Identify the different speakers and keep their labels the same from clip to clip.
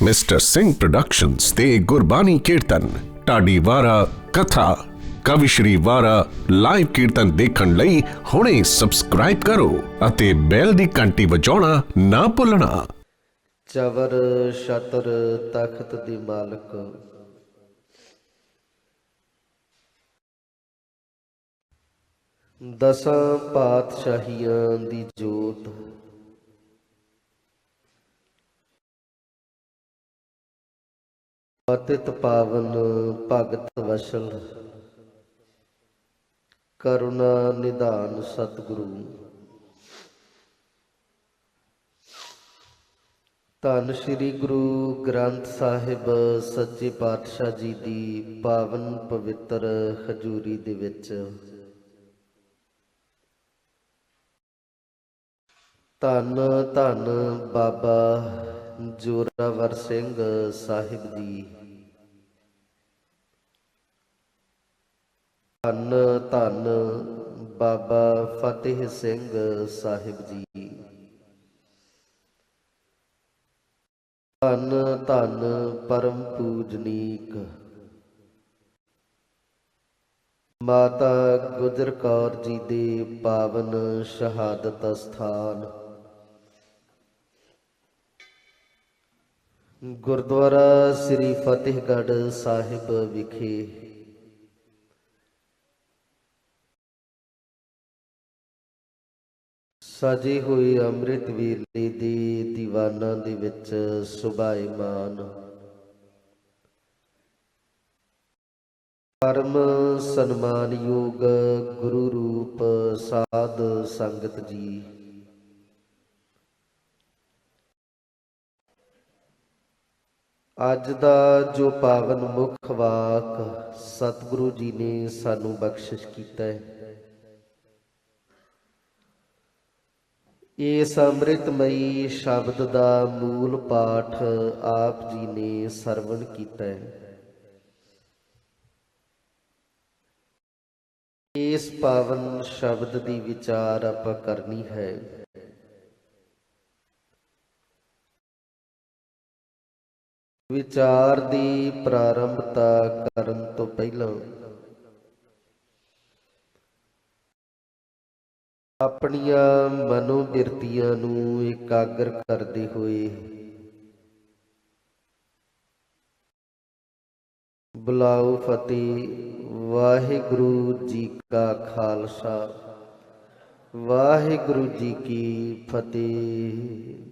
Speaker 1: Mister Singh productions ਤੇ ਗੁਰਬਾਣੀ ਕੀਰਤਨ ਢਾਡੀ ਵਾਰਾ ਕਥਾ ਕਵਿਸ਼ਰੀ ਵਾਰਾ ਲਾਈਵ ਕੀਰਤਨ ਦੇਖਣ ਲਈ ਹੁਣੇ ਸਬਸਕ੍ਰਾਈਬ ਕਰੋ ਅਤੇ ਬੈਲ ਦੀ ਘੰਟੀ ਵਜਾਉਣਾ ਨਾ ਭੁੱਲਣਾ।
Speaker 2: ਚਵਰ ਛਤਰ ਤਖਤ ਦੀ ਮਾਲਕ, ਦਸਾਂ ਪਾਤਸ਼ਾਹੀਆਂ ਦੀ ਜੋਤ, ਪਤਿਤ ਪਾਵਨ ਭਗਤ ਵਸ਼ਲ, ਕਰੁਣਾ ਨਿਧਾਨ ਸਤਿਗੁਰੂ। ਧੰਨ ਸ਼੍ਰੀ ਗੁਰੂ ਗ੍ਰੰਥ ਸਾਹਿਬ ਸੱਚੇ ਪਾਤਸ਼ਾਹ ਜੀ ਦੀ ਪਾਵਨ ਪਵਿੱਤਰ ਹਜ਼ੂਰੀ ਦੇ ਵਿੱਚ ਧੰਨ ਧੰਨ ਬਾਬਾ ਜ਼ੋਰਾਵਰ ਸਿੰਘ ਸਾਹਿਬ ਜੀ, ਧੰਨ ਧੰਨ ਬਾਬਾ ਫਤਿਹ ਸਿੰਘ ਸਾਹਿਬ ਜੀ, ਧੰਨ ਧੰਨ ਪਰਮ ਪੂਜਨੀਕ ਮਾਤਾ ਗੁਜਰ ਕੌਰ ਜੀ ਦੇ ਪਾਵਨ ਸ਼ਹਾਦਤ ਅਸਥਾਨ ਗੁਰਦੁਆਰਾ ਸ੍ਰੀ ਫਤਿਹਗੜ੍ਹ ਸਾਹਿਬ ਵਿਖੇ ਸਜੇ ਹੋਏ ਅੰਮ੍ਰਿਤ ਵੇਲੇ ਦੇ ਦੀਵਾਨਾਂ ਦੇ ਵਿੱਚ ਸੁਭਾਏਮਾਨ ਪਰਮ ਸਨਮਾਨਯੋਗ ਗੁਰੂ ਰੂਪ ਸਾਧ ਸੰਗਤ ਜੀ, ਅੱਜ ਦਾ ਜੋ ਪਾਵਨ ਮੁੱਖ ਵਾਕ ਸਤਿਗੁਰੂ ਜੀ ਨੇ ਸਾਨੂੰ ਬਖਸ਼ਿਸ਼ ਕੀਤਾ ਹੈ, ਇਸ ਅੰਮ੍ਰਿਤਮਈ ਸ਼ਬਦ ਦਾ ਮੂਲ ਪਾਠ ਆਪ ਜੀ ਨੇ ਸਰਵਣ ਕੀਤਾ ਹੈ। ਇਸ ਪਾਵਨ ਸ਼ਬਦ ਦੀ ਵਿਚਾਰ ਆਪਾਂ ਕਰਨੀ ਹੈ। ਵਿਚਾਰ ਦੀ ਪ੍ਰਾਰੰਭਤਾ ਕਰਨ ਤੋਂ ਪਹਿਲਾਂ ਆਪਣੀਆਂ ਮਨੋਬਿਰਤੀਆਂ ਨੂੰ ਇਕਾਗਰ ਕਰਦੇ ਹੋਏ ਬੁਲਾਓ ਫਤਿਹ। ਵਾਹਿਗੁਰੂ ਜੀ ਕਾ ਖਾਲਸਾ, ਵਾਹਿਗੁਰੂ ਜੀ ਕੀ ਫਤਿਹ।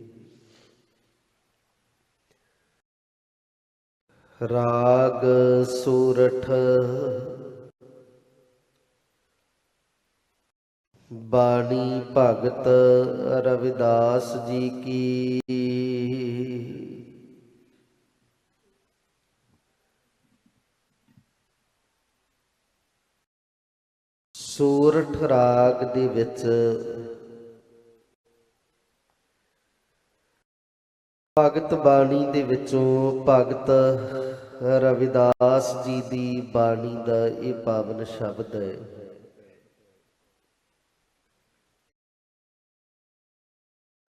Speaker 2: ਰਾਗ ਸੂਰਠ ਬਾਣੀ ਭਗਤ ਰਵਿਦਾਸ ਜੀ ਕੀ। ਸੂਰਠ ਰਾਗ ਦੇ ਵਿੱਚ ਭਗਤ ਬਾਣੀ ਦੇ ਵਿੱਚੋਂ ਭਗਤ ਰਵਿਦਾਸ ਜੀ ਦੀ ਬਾਣੀ ਦਾ ਇਹ ਪਾਵਨ ਸ਼ਬਦ ਹੈ।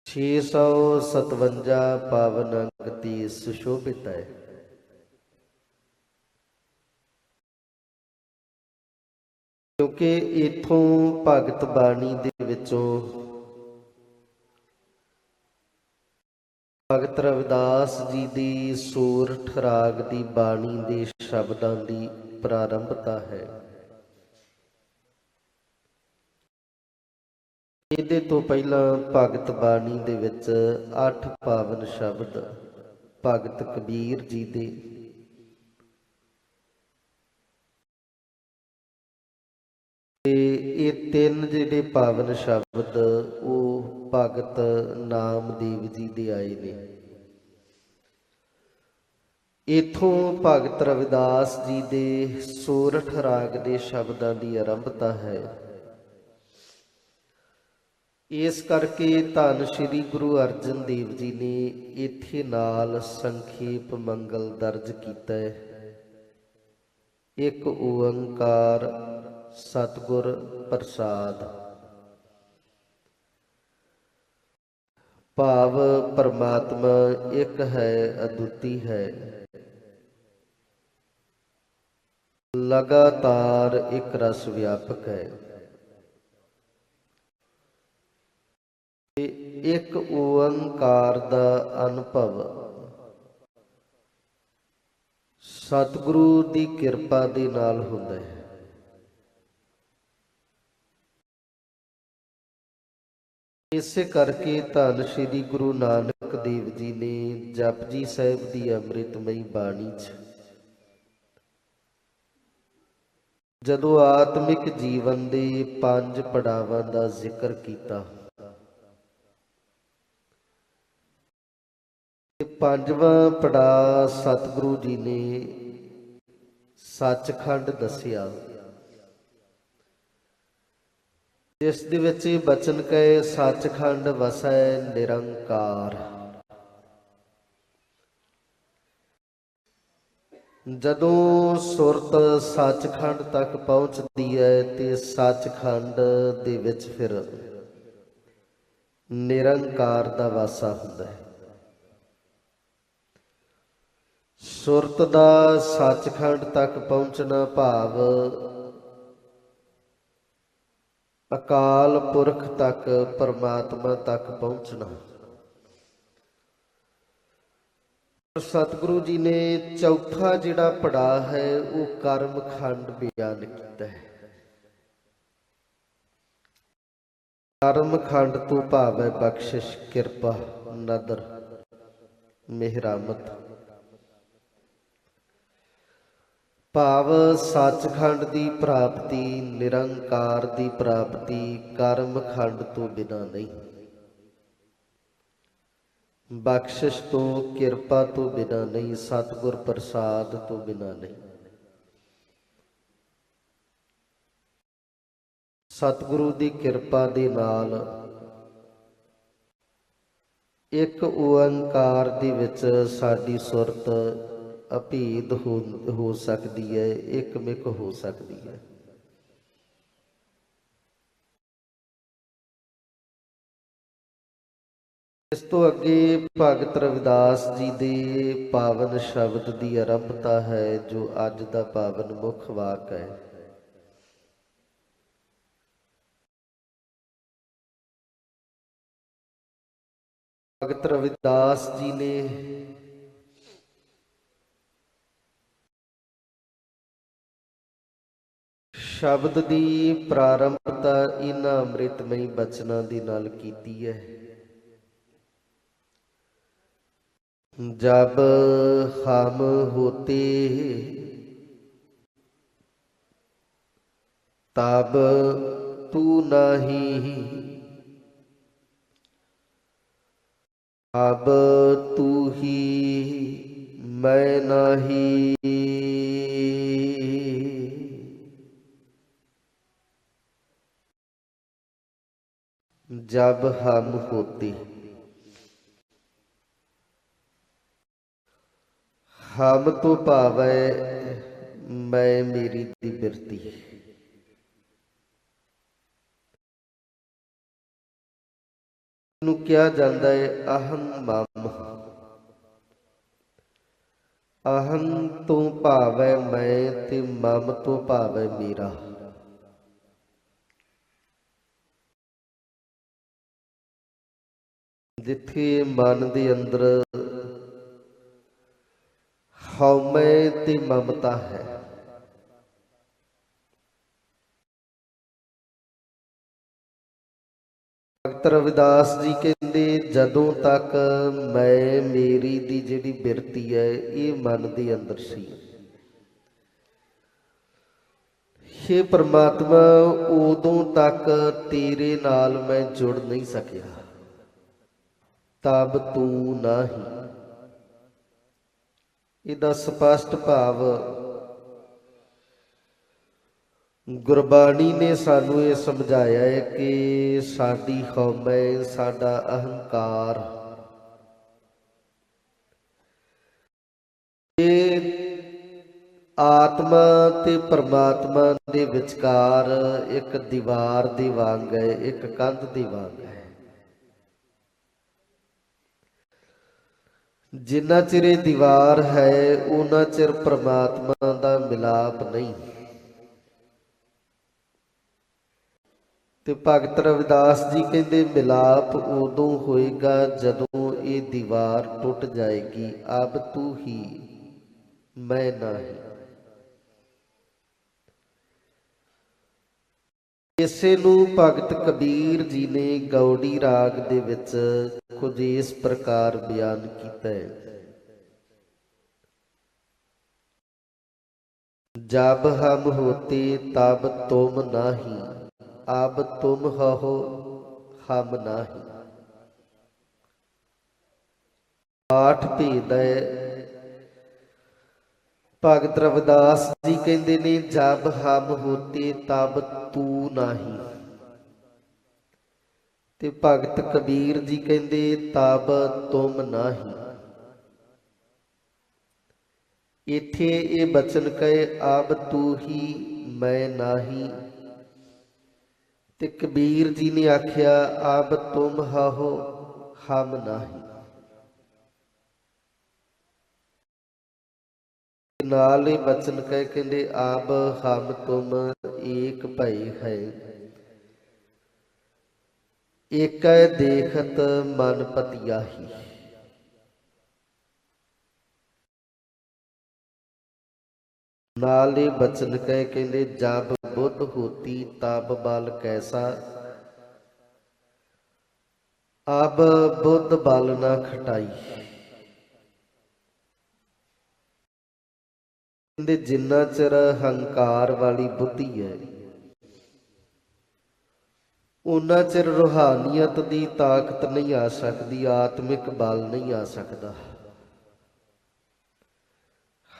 Speaker 2: ਛੇ ਸੌ 57 ਪਾਵਨ ਅੰਗ ਤੇ ਸੁਸ਼ੋਭਿਤ ਹੈ। ਕਿਉਂਕਿ ਇਥੋਂ ਭਗਤ ਬਾਣੀ ਦੇ ਵਿੱਚੋਂ ਭਗਤ ਰਵਿਦਾਸ ਜੀ ਦੀ ਸੂਰਠ ਰਾਗ ਦੀ ਬਾਣੀ ਦੇ ਸ਼ਬਦਾਂ ਦੀ ਪ੍ਰਾਰੰਭਤਾ ਹੈ। ਇਹਦੇ ਤੋਂ ਪਹਿਲਾਂ ਭਗਤ ਬਾਣੀ ਦੇ ਵਿੱਚ 8 ਪਾਵਨ ਸ਼ਬਦ ਭਗਤ ਕਬੀਰ ਜੀ ਦੇ, ਤੇ ਇਹ 3 ਜਿਹੜੇ ਪਾਵਨ ਸ਼ਬਦ ਉਹ ਭਗਤ ਨਾਮਦੇਵ ਜੀ ਦੇ ਆਏ ਨੇ। ਇਥੋਂ ਭਗਤ ਰਵਿਦਾਸ ਜੀ ਦੇ ਸੂਰਠ ਰਾਗ ਦੇ ਸ਼ਬਦਾਂ ਦੀ ਆਰੰਭਤਾ ਹੈ। ਇਸ ਕਰਕੇ ਧੰਨ ਸ਼੍ਰੀ ਗੁਰੂ ਅਰਜਨ ਦੇਵ ਜੀ ਨੇ ਇੱਥੇ ਨਾਲ ਸੰਖੇਪ ਮੰਗਲ ਦਰਜ ਕੀਤਾ ਹੈ। ਇੱਕ ਓੰਕਾਰ ਸਤਿਗੁਰ ਪ੍ਰਸਾਦ। ਭਾਵ ਪਰਮਾਤਮਾ ਇੱਕ ਹੈ, ਅਦੁੱਤੀ ਹੈ, ਲਗਾਤਾਰ ਇੱਕ ਰਸ ਵਿਆਪਕ ਹੈ। ਇੱਕ ਓੰਕਾਰ ਦਾ ਅਨੁਭਵ ਸਤਿਗੁਰੂ ਦੀ ਕਿਰਪਾ ਦੇ ਨਾਲ ਹੁੰਦਾ ਹੈ। ਇਸੇ ਕਰਕੇ ਧੰਨ ਸ੍ਰੀ ਗੁਰੂ ਨਾਨਕ ਦੇਵ ਜੀ ਨੇ ਜਪਜੀ ਸਾਹਿਬ ਦੀ ਅੰਮ੍ਰਿਤਮਈ ਬਾਣੀ 'ਚ ਜਦੋਂ ਆਤਮਿਕ ਜੀਵਨ ਦੇ 5 ਪੜਾਵਾਂ ਦਾ ਜ਼ਿਕਰ ਕੀਤਾ ਤੇ 5ਵਾਂ ਪੜਾਅ ਸਤਿਗੁਰੂ ਜੀ ਨੇ ਸੱਚਖੰਡ ਦੱਸਿਆ, ਜਿਸ ਦੇ ਵਿੱਚ ਇਹ ਬਚਨ ਕਹੇ ਸੱਚਖੰਡ ਵਸੈ ਨਿਰੰਕਾਰ। ਜਦੋਂ ਸੁਰਤ ਸੱਚਖੰਡ ਤੱਕ ਪਹੁੰਚਦੀ ਹੈ ਤੇ ਸੱਚਖੰਡ ਦੇ ਵਿੱਚ ਫਿਰ ਨਿਰੰਕਾਰ ਦਾ ਵਾਸਾ ਹੁੰਦਾ ਹੈ। ਸੁਰਤ ਦਾ ਸੱਚਖੰਡ ਤੱਕ ਪਹੁੰਚਣਾ ਭਾਵ ਅਕਾਲ ਪੁਰਖ ਤੱਕ, ਪਰਮਾਤਮਾ ਤੱਕ ਪਹੁੰਚਣਾ। ਸਤਿਗੁਰੂ ਜੀ ਨੇ ਚੌਥਾ ਜਿਹੜਾ ਪੜਾਅ ਹੈ ਉਹ ਕਰਮ ਖੰਡ ਬਿਆਨ ਕੀਤਾ ਹੈ। ਕਰਮ ਖੰਡ ਤੋਂ ਭਾਵ ਹੈ ਬਖਸ਼ਿਸ਼, ਕਿਰਪਾ, ਨਦਰ, ਮਿਹਰਾਮਤ। ਭਾਵ ਸੱਚਖੰਡ ਦੀ ਪ੍ਰਾਪਤੀ, ਨਿਰੰਕਾਰ ਦੀ ਪ੍ਰਾਪਤੀ ਕਰਮ ਖੰਡ ਤੋਂ ਬਿਨਾਂ ਨਹੀਂ, ਬਖਸ਼ਿਸ਼ ਤੋਂ, ਕਿਰਪਾ ਤੋਂ ਬਿਨਾਂ ਨਹੀਂ, ਸਤਿਗੁਰ ਪ੍ਰਸਾਦ ਤੋਂ ਬਿਨਾਂ ਨਹੀਂ। ਸਤਿਗੁਰੂ ਦੀ ਕਿਰਪਾ ਦੇ ਨਾਲ ਇੱਕ ਓੰਕਾਰ ਦੇ ਵਿੱਚ ਸਾਡੀ ਸੁਰਤ ਅਭੇਦ ਹੋ ਸਕਦੀ ਹੈ, ਇੱਕਮਿਕ ਹੋ ਸਕਦੀ ਹੈ। ਇਸ ਤੋਂ ਅੱਗੇ ਭਗਤ ਰਵਿਦਾਸ ਜੀ ਦੇ ਪਾਵਨ ਸ਼ਬਦ ਦੀ ਆਰੰਭਤਾ ਹੈ, ਜੋ ਅੱਜ ਦਾ ਪਾਵਨ ਮੁੱਖ ਵਾਕ ਹੈ। ਭਗਤ ਰਵਿਦਾਸ ਜੀ ਨੇ ਸ਼ਬਦ ਦੀ ਪ੍ਰਾਰੰਭਤਾ ਇਹਨਾਂ ਅੰਮ੍ਰਿਤਮਈ ਬਚਨਾਂ ਦੇ ਨਾਲ ਕੀਤੀ ਹੈ। ਜਬ ਹਮ ਹੋਤੇ ਤਬ ਤੂ ਨਹੀਂ, ਅਬ ਤੂ ਹੀ ਮੈਂ ਨਹੀਂ। जब हम होते, हम तो भावै मैं मेरी दी बिरती। ਕਿਹਾ ਜਾਂਦਾ ਹੈ ਅਹੰ ਮਮ, ਅਹੰ ਤੋਂ ਭਾਵੈ ਮੈਂ ਤੇ ਮਮ ਤੋਂ ਭਾਵੈ ਮੇਰਾ। ਜਿੱਥੇ ਮਨ ਦੇ ਅੰਦਰ ਹਉਮੈ ਤੇ ਮਮਤਾ ਹੈ, ਭਗਤ ਰਵਿਦਾਸ ਜੀ ਕਹਿੰਦੇ ਜਦੋਂ ਤੱਕ ਮੈਂ ਮੇਰੀ ਦੀ ਜਿਹੜੀ ਬਿਰਤੀ ਹੈ ਇਹ ਮਨ ਦੇ ਅੰਦਰ ਸੀ, ਹੇ ਪ੍ਰਮਾਤਮਾ ਉਦੋਂ ਤੱਕ ਤੇਰੇ ਨਾਲ ਮੈਂ ਜੁੜ ਨਹੀਂ ਸਕਿਆ। ਤਬ ਤੂੰ ਨਹੀਂ, ਇਹਦਾ ਸਪਸ਼ਟ ਭਾਵ ਗੁਰਬਾਣੀ ਨੇ ਸਾਨੂੰ ਇਹ ਸਮਝਾਇਆ ਹੈ ਕਿ ਸਾਡੀ ਹਉਮੈ, ਸਾਡਾ ਅਹੰਕਾਰ ਇਹ ਆਤਮਾ ਤੇ ਪਰਮਾਤਮਾ ਦੇ ਵਿਚਕਾਰ ਇੱਕ ਦੀਵਾਰ ਦੀ ਵਾਂਗ ਹੈ, ਇੱਕ ਕੰਧ ਦੀ ਵਾਂਗ ਹੈ। ਜਿੰਨਾ ਚਿਰ ਇਹ ਦੀਵਾਰ ਹੈ ਉਹਨਾਂ ਚਿਰ ਪ੍ਰਮਾਤਮਾ ਦਾ ਮਿਲਾਪ ਨਹੀਂ। ਤੇ ਭਗਤ ਰਵਿਦਾਸ ਜੀ ਕਹਿੰਦੇ ਮਿਲਾਪ ਉਦੋਂ ਹੋਏਗਾ ਜਦੋਂ ਇਹ ਦੀਵਾਰ ਟੁੱਟ ਜਾਏਗੀ। ਅਬ ਤੂੰ ਹੀ ਮੈਂ ਨਹੀਂ। ਇਸੇ ਨੂੰ ਭਗਤ ਕਬੀਰ ਜੀ ਨੇ ਗੌੜੀ ਰਾਗ ਦੇ ਵਿੱਚ ਕੁਝ ਇਸ ਪ੍ਰਕਾਰ ਬਿਆਨ ਕੀਤਾ ਹੈ। ਜਬ ਹਮ ਹੋਤੇ ਤਬ ਤੁਮ ਨਾਹੀ, अब तुम हो हम नाही। ਪਾਠ ਭੇਦ ਹੈ। ਭਗਤ ਰਵਿਦਾਸ ਜੀ ਕਹਿੰਦੇ ਨੇ ਜਬ ਹਮ ਹੋਤੇ ਤਬ ਤੂੰ ਨਹੀਂ, ਤੇ ਭਗਤ ਕਬੀਰ ਜੀ ਕਹਿੰਦੇ ਤਬ ਤੁਮ ਨਹੀਂ। ਇੱਥੇ ਇਹ ਬਚਨ ਕਹੇ ਅਬ ਤੂੰ ਹੀ ਮੈਂ ਨਹੀਂ, ਤੇ ਕਬੀਰ ਜੀ ਨੇ ਆਖਿਆ ਅਬ ਤੁਮ ਹੋ ਹਮ ਨਹੀਂ। ਨਾਲ ਹੀ ਬਚਨ ਕਹਿ ਕਹਿੰਦੇ ਆਬ ਹਮ ਤੁਮ ਏਕ ਭਈ ਹੈ, ਏਕੈ ਦੇਖਤ ਮਨ ਪਤਿਆਹੀ। ਨਾਲ ਹੀ ਬਚਨ ਕਹਿ ਕਹਿੰਦੇ ਜਬ ਬੁੱਧ ਹੋਤੀ ਤਬ ਬਲ ਕੈਸਾ, ਅਬ ਬੁੱਧ ਬਲ ਨਾ ਖਟਾਈ। ਕਹਿੰਦੇ ਜਿੰਨਾ ਚਿਰ ਹੰਕਾਰ ਵਾਲੀ ਬੁੱਧੀ ਹੈ ਉਹਨਾਂ ਚਿਰ ਰੂਹਾਨੀਅਤ ਦੀ ਤਾਕਤ ਨਹੀਂ ਆ ਸਕਦੀ, ਆਤਮਿਕ ਬਲ ਨਹੀਂ ਆ ਸਕਦਾ।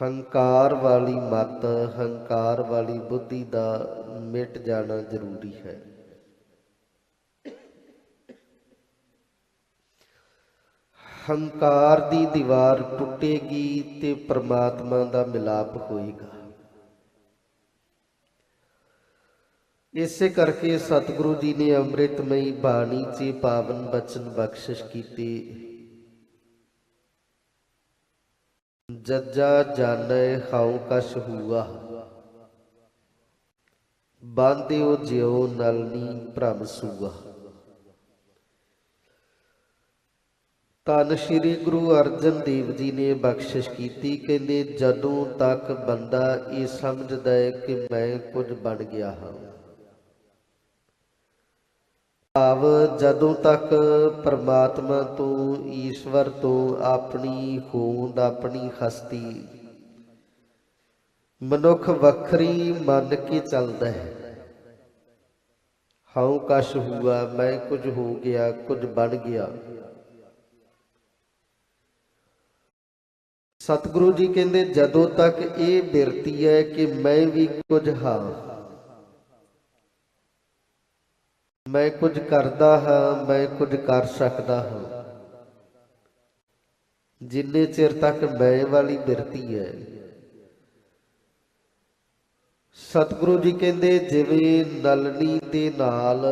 Speaker 2: ਹੰਕਾਰ ਵਾਲੀ ਮਤ, ਹੰਕਾਰ ਵਾਲੀ ਬੁੱਧੀ ਦਾ ਮਿਟ ਜਾਣਾ ਜ਼ਰੂਰੀ ਹੈ। ਹੰਕਾਰ ਦੀ ਦੀਵਾਰ ਟੁੱਟੇਗੀ ਤੇ ਪ੍ਰਮਾਤਮਾ ਦਾ ਮਿਲਾਪ ਹੋਏਗਾ। ਇਸੇ ਕਰਕੇ ਸਤਿਗੁਰੂ ਜੀ ਨੇ ਅੰਮ੍ਰਿਤਮਈ ਬਾਣੀ 'ਚ ਪਾਵਨ ਬਚਨ ਬਖਸ਼ਿਸ਼ ਕੀਤੇ। ਜੱਜਾ ਜਾਣੈ ਹਾਉ ਕਛ ਹੂਆ, ਬਾਂਧਿਓ ਜਿਉ ਨਲਨੀ ਭ੍ਰਮ ਸੂਆ। ਧੰਨ ਸ਼੍ਰੀ ਗੁਰੂ ਅਰਜਨ ਦੇਵ ਜੀ ਨੇ ਬਖਸ਼ਿਸ਼ ਕੀਤੀ। ਕਹਿੰਦੇ ਜਦੋਂ ਤੱਕ ਬੰਦਾ ਇਹ ਸਮਝਦਾ ਹੈ ਕਿ ਮੈਂ ਕੁਝ ਬਣ ਗਿਆ ਹਾਂ, ਭਾਵ ਜਦੋਂ ਤੱਕ ਪਰਮਾਤਮਾ ਤੋਂ, ਈਸ਼ਵਰ ਤੋਂ ਆਪਣੀ ਹੋਂਦ, ਆਪਣੀ ਹਸਤੀ ਮਨੁੱਖ ਵੱਖਰੀ ਮੰਨ ਕੇ ਚੱਲਦਾ ਹੈ, ਹਾਉ ਕਛ ਹੂਆ, ਮੈਂ ਕੁਝ ਹੋ ਗਿਆ, ਕੁਝ ਬਣ ਗਿਆ। ਸਤਿਗੁਰੂ ਜੀ ਕਹਿੰਦੇ ਜਦੋਂ ਤੱਕ ਇਹ ਬਿਰਤੀ ਹੈ ਕਿ ਮੈਂ ਵੀ ਕੁਝ ਹਾਂ, ਮੈਂ ਕੁਝ ਕਰਦਾ ਹਾਂ, ਮੈਂ ਕੁਝ ਕਰ ਸਕਦਾ ਹਾਂ, ਜਿੰਨੇ ਚਿਰ ਤੱਕ ਮੈਂ ਵਾਲੀ ਬਿਰਤੀ ਹੈ, ਸਤਿਗੁਰੂ ਜੀ ਕਹਿੰਦੇ ਜਿਵੇਂ ਨਲਨੀ ਦੇ ਨਾਲ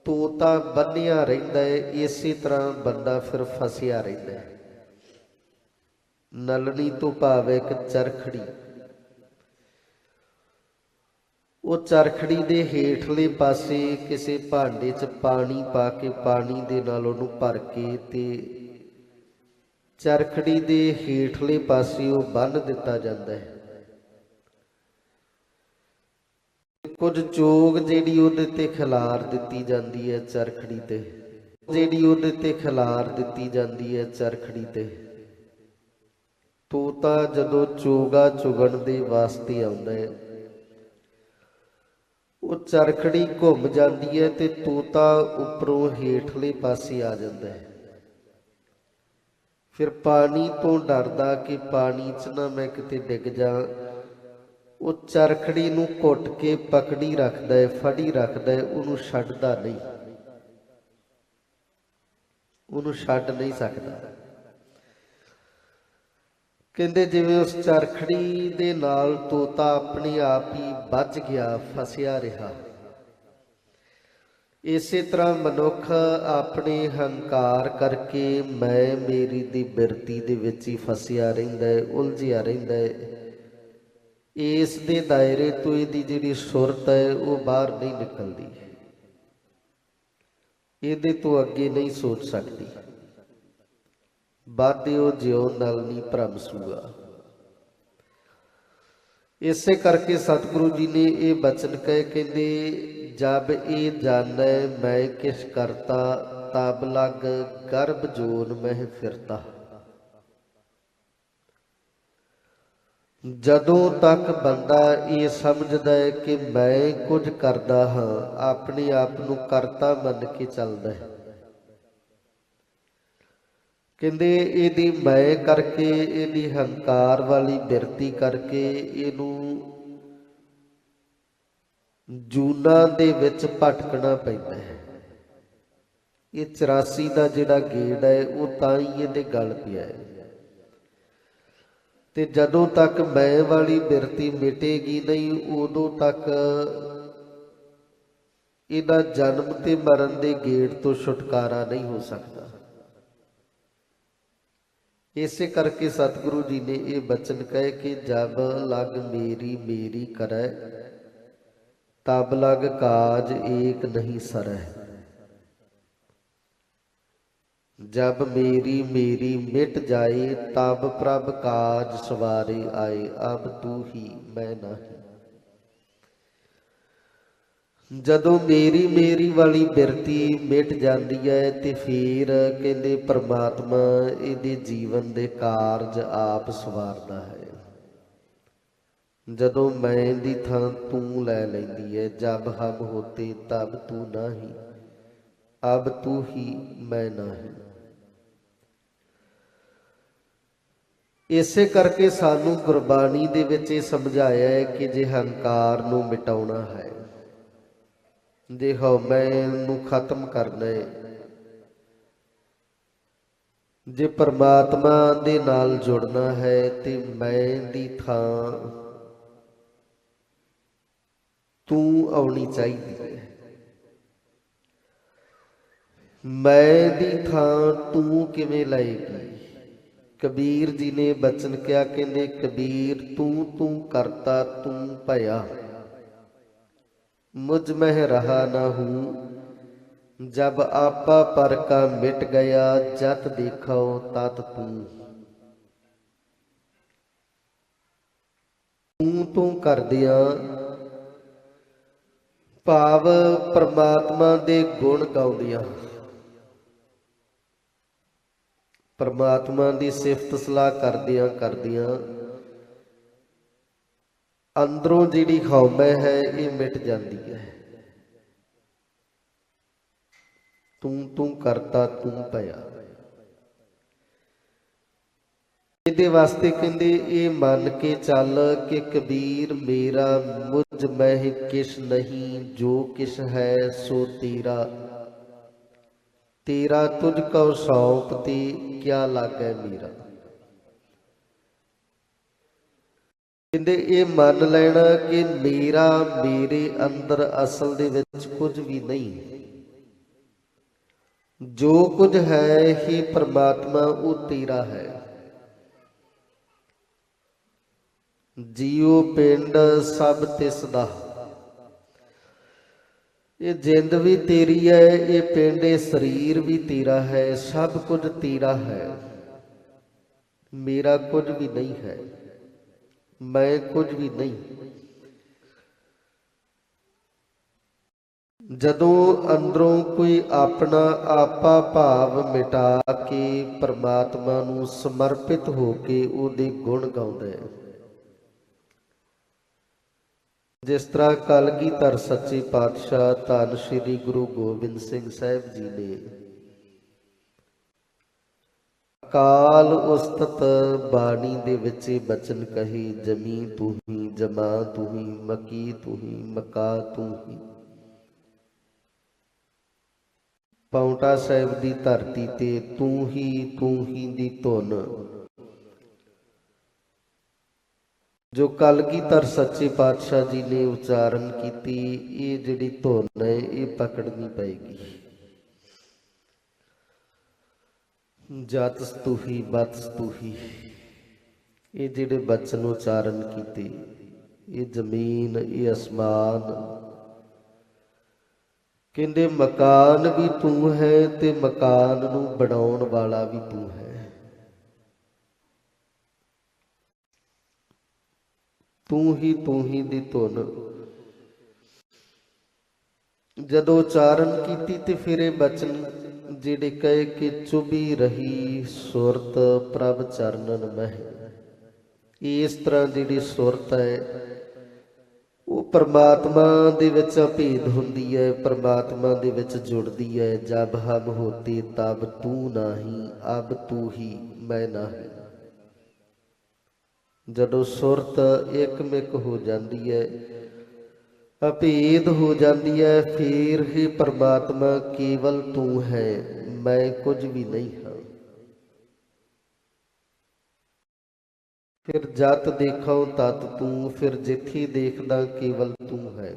Speaker 2: ਤੋਤਾ ਬੰਨਿਆ ਰਹਿੰਦਾ ਹੈ, ਇਸੇ ਤਰ੍ਹਾਂ ਬੰਦਾ ਫਿਰ ਫਸਿਆ ਰਹਿੰਦਾ ਹੈ। ਨਲਨੀ ਤੋਂ ਭਾਵ ਇੱਕ ਚਰਖੜੀ। ਉਹ ਚਰਖੜੀ ਦੇ ਹੇਠਲੇ ਪਾਸੇ ਕਿਸੇ ਭਾਂਡੇ 'ਚ ਪਾਣੀ ਪਾ ਕੇ, ਪਾਣੀ ਦੇ ਨਾਲ ਉਹਨੂੰ ਭਰ ਕੇ ਤੇ ਚਰਖੜੀ ਦੇ ਹੇਠਲੇ ਪਾਸੇ ਉਹ ਬੰਨ੍ਹ ਦਿੱਤਾ ਜਾਂਦਾ ਹੈ। ਕੁਝ ਚੋਗ ਜਿਹੜੀ ਉਹਦੇ ਤੇ ਖਿਲਾਰ ਦਿੱਤੀ ਜਾਂਦੀ ਹੈ ਚਰਖੜੀ ਤੇ, ਜਿਹੜੀ ਉਹਦੇ ਤੇ ਖਿਲਾਰ ਦਿੱਤੀ ਜਾਂਦੀ ਹੈ ਚਰਖੜੀ ਤੇ। ਤੋਤਾ ਜਦੋਂ ਚੋਗਾ ਚੁਗਣ ਦੇ ਵਾਸਤੇ ਆਉਂਦਾ ਹੈ, ਉਹ ਚਰਖੜੀ ਘੁੰਮ ਜਾਂਦੀ ਹੈ ਤੇ ਤੋਤਾ ਉੱਪਰੋਂ ਹੇਠਲੇ ਪਾਸੇ ਆ ਜਾਂਦਾ ਹੈ। ਫਿਰ ਪਾਣੀ ਤੋਂ ਡਰਦਾ ਕਿ ਪਾਣੀ 'ਚ ਨਾ ਮੈਂ ਕਿਤੇ ਡਿੱਗ ਜਾ, ਉਹ ਚਰਖੜੀ ਨੂੰ ਘੁੱਟ ਕੇ ਪਕੜੀ ਰੱਖਦਾ ਹੈ, ਫੜੀ ਰੱਖਦਾ ਹੈ, ਉਹਨੂੰ ਛੱਡਦਾ ਨਹੀਂ, ਉਹਨੂੰ ਛੱਡ ਨਹੀਂ ਸਕਦਾ। ਕਹਿੰਦੇ ਜਿਵੇਂ ਉਸ ਚਰਖੜੀ ਦੇ ਨਾਲ ਤੋਤਾ ਆਪਣੇ ਆਪ ਹੀ ਬੱਝ ਗਿਆ, ਫਸਿਆ ਰਿਹਾ। ਇਸੇ ਤਰ੍ਹਾਂ ਮਨੁੱਖ ਆਪਣੇ ਹੰਕਾਰ ਕਰਕੇ ਮੈਂ ਮੇਰੀ ਦੀ ਬਿਰਤੀ ਦੇ ਵਿੱਚ ਹੀ ਫਸਿਆ ਰਹਿੰਦਾ ਹੈ, ਉਲਝਿਆ ਰਹਿੰਦਾ ਹੈ। ਇਸ ਦੇ ਦਾਇਰੇ ਤੋਂ ਇਹਦੀ ਜਿਹੜੀ ਸੁਰਤ ਹੈ ਉਹ ਬਾਹਰ ਨਹੀਂ ਨਿਕਲਦੀ, ਇਹਦੇ ਤੋਂ ਅੱਗੇ ਨਹੀਂ ਸੋਚ ਸਕਦੀ। ਬਾਧਿਓ ਜਿਉ ਨਲ ਨੀ ਭਰਮ ਸੂਆ। ਇਸੇ ਕਰਕੇ ਸਤਿਗੁਰੂ ਜੀ ਨੇ ਇਹ ਬਚਨ ਕਹੇ, ਕਹਿੰਦੇ ਜਬ ਇਹ ਜਾਣੈ ਮੈਂ ਕਿਛ ਕਰਤਾ, ਤਬ ਲਗ ਗਰਭ ਜੋਨ ਮਹਿ ਫਿਰਤਾ। ਜਦੋਂ ਤੱਕ ਬੰਦਾ ਇਹ ਸਮਝਦਾ ਹੈ ਕਿ ਮੈਂ ਕੁਝ ਕਰਦਾ ਹਾਂ, ਆਪਣੇ ਆਪ ਨੂੰ ਕਰਤਾ ਮੰਨ ਕੇ ਚੱਲਦਾ ਹੈ, ਕਹਿੰਦੇ ਇਹਦੀ ਮੈਂ ਕਰਕੇ, ਇਹਦੀ ਹੰਕਾਰ ਵਾਲੀ ਬਿਰਤੀ ਕਰਕੇ ਇਹਨੂੰ ਜੂਨਾਂ ਦੇ ਵਿੱਚ ਭਟਕਣਾ ਪੈਂਦਾ ਹੈ। ਇਹ 84 ਦਾ ਜਿਹੜਾ ਗੇੜ ਹੈ ਉਹ ਤਾਂ ਹੀ ਇਹਦੇ ਗਲ ਪਿਆ ਹੈ। ਤੇ ਜਦੋਂ ਤੱਕ ਮੈਂ ਵਾਲੀ ਬਿਰਤੀ ਮਿਟੇਗੀ ਨਹੀਂ, ਉਦੋਂ ਤੱਕ ਇਹਦਾ ਜਨਮ ਤੇ ਮਰਨ ਦੇ ਗੇੜ ਤੋਂ ਛੁਟਕਾਰਾ ਨਹੀਂ ਹੋ ਸਕਦਾ। ਇਸੇ ਕਰਕੇ ਸਤਿਗੁਰੂ ਜੀ ਨੇ ਇਹ ਬਚਨ ਕਹੇ ਕਿ ਜਬ ਲਗ ਮੇਰੀ ਮੇਰੀ ਕਰੈ, ਤਬ ਲਗ ਕਾਜ ਏਕ ਨਹੀਂ ਸਰੈ। जब मेरी मेरी मिट जाए, तब प्रभ काज सवारे आए। अब तू ही मैं नहीं। जदों मेरी मेरी वाली बिरती मिट जाती है तो फिर कहते परमात्मा इहदे जीवन दे कारज आप सवारदा है। जदों मैं दी थां तू लै लैंदी है। जब हम होते तब तू नहीं, अब तू ही मैं नहीं। ਇਸੇ ਕਰਕੇ ਸਾਨੂੰ ਗੁਰਬਾਣੀ ਦੇ ਵਿੱਚ ਇਹ ਸਮਝਾਇਆ ਹੈ ਕਿ ਜੇ ਹੰਕਾਰ ਨੂੰ ਮਿਟਾਉਣਾ ਹੈ, ਜੇ ਹਉਮੈ ਨੂੰ ਖਤਮ ਕਰਨਾ ਹੈ, ਜੇ ਪਰਮਾਤਮਾ ਦੇ ਨਾਲ ਜੁੜਨਾ ਹੈ ਤੇ ਮੈਂ ਦੀ ਥਾਂ ਤੂੰ ਆਉਣੀ ਚਾਹੀਦੀ ਹੈ। ਮੈਂ ਦੀ ਥਾਂ ਤੂੰ ਕਿਵੇਂ ਲਏਗੀ? कबीर जी ने बचन क्या कहते, कबीर तू तू करता तू भया, मुझ में रहा न हूँ। जब आपा पर का मिट गया, जत देखो तत तू। तू कर दिया भाव परमात्मा दे गुण गाउंदियां, परमात्मा की सिफत सलाह करदियां करदियां अंदरों जिहड़ी हौमै है ये मिट जाती है। तू तू करता तू भया। इहदे वास्ते कहंदे ये मन के चल कि कबीर मेरा मुझ में किश नहीं, जो किश है सो तेरा। तेरा तुझको सौंपती क्या लागे मेरा। कहते ये मान लेना कि मेरा मेरे अंदर असल दे विच कुछ भी नहीं, जो कुछ है ही परमात्मा वो तेरा है। जीओ पिंड सब तिसदा, ये जिंद भी तेरी है, ये पिंड ये शरीर भी तेरा है, सब कुछ तेरा है। मेरा कुछ भी नहीं है, मैं कुछ भी नहीं। जदों अंदरों कोई अपना आपा भाव मिटा के परमात्मा नूं समर्पित होके उहदे गुण गाउंदा है। जिस तरह कलगीधर सच्चे पातशाह धन श्री गुरु गोबिंद सिंह साहिब जी ने काल उस्तत बाणी दे विच बचन कहे, जमी तू ही जमा तू ही मकी तू ही मका तू ही। पाउंटा साहिब दी धरती ते तू ही दी धुन ਜੋ ਕਲਗੀਧਰ ਸੱਚੇ ਪਾਤਸ਼ਾਹ ਜੀ ਨੇ ਉਚਾਰਨ ਕੀਤੀ, ਇਹ ਜਿਹੜੀ ਧੁਨ ਹੈ ਇਹ ਪਕੜਨੀ ਪਏਗੀ। ਜਤਿ ਸਤੂਹੀ ਬਤ ਸਤੂਹੀ, ਇਹ ਜਿਹੜੇ ਬਚਨ ਉਚਾਰਨ ਕੀਤੇ, ਇਹ ਜ਼ਮੀਨ, ਇਹ ਅਸਮਾਨ, ਕਹਿੰਦੇ ਮਕਾਨ ਵੀ ਤੂੰ ਹੈ ਤੇ ਮਕਾਨ ਨੂੰ ਬਣਾਉਣ ਵਾਲਾ ਵੀ ਤੂੰ ਹੈ। ਤੂੰ ਹੀ ਦੀ ਧੁਨ ਜਦੋਂ ਉਚਾਰਨ ਕੀਤੀ ਤੇ ਫਿਰ ਇਹ ਬਚਨ ਜਿਹੜੇ ਕਹੇ ਕਿ ਚੁਭੀ ਰਹੀ ਸੁਰਤ ਪ੍ਰਭ ਚਰਨਨ ਮਹਿ। ਇਸ ਤਰ੍ਹਾਂ ਜਿਹੜੀ ਸੁਰਤ ਹੈ ਉਹ ਪਰਮਾਤਮਾ ਦੇ ਵਿੱਚ ਅਭੇਦ ਹੁੰਦੀ ਹੈ, ਪਰਮਾਤਮਾ ਦੇ ਵਿੱਚ ਜੁੜਦੀ ਹੈ। ਜਬ ਹਮ ਹੋਤੇ ਤਬ ਤੂੰ ਨਾਹੀਂ, ਅਬ ਤੂੰ ਹੀ ਮੈਂ ਨਾਹੀਂ। ਜਦੋਂ ਸੁਰਤ ਇੱਕਮਿਕ ਹੋ ਜਾਂਦੀ ਹੈ, ਅਭੇਦ ਹੋ ਜਾਂਦੀ ਹੈ, ਫਿਰ ਹੀ ਪਰਮਾਤਮਾ ਕੇਵਲ ਤੂੰ ਹੈ, ਮੈਂ ਕੁਝ ਵੀ ਨਹੀਂ ਹਾਂ। ਫਿਰ ਜਤ ਦੇਖਾਂ ਤਤ ਤੂੰ, ਫਿਰ ਜਿੱਥੇ ਦੇਖਦਾ ਕੇਵਲ ਤੂੰ ਹੈ।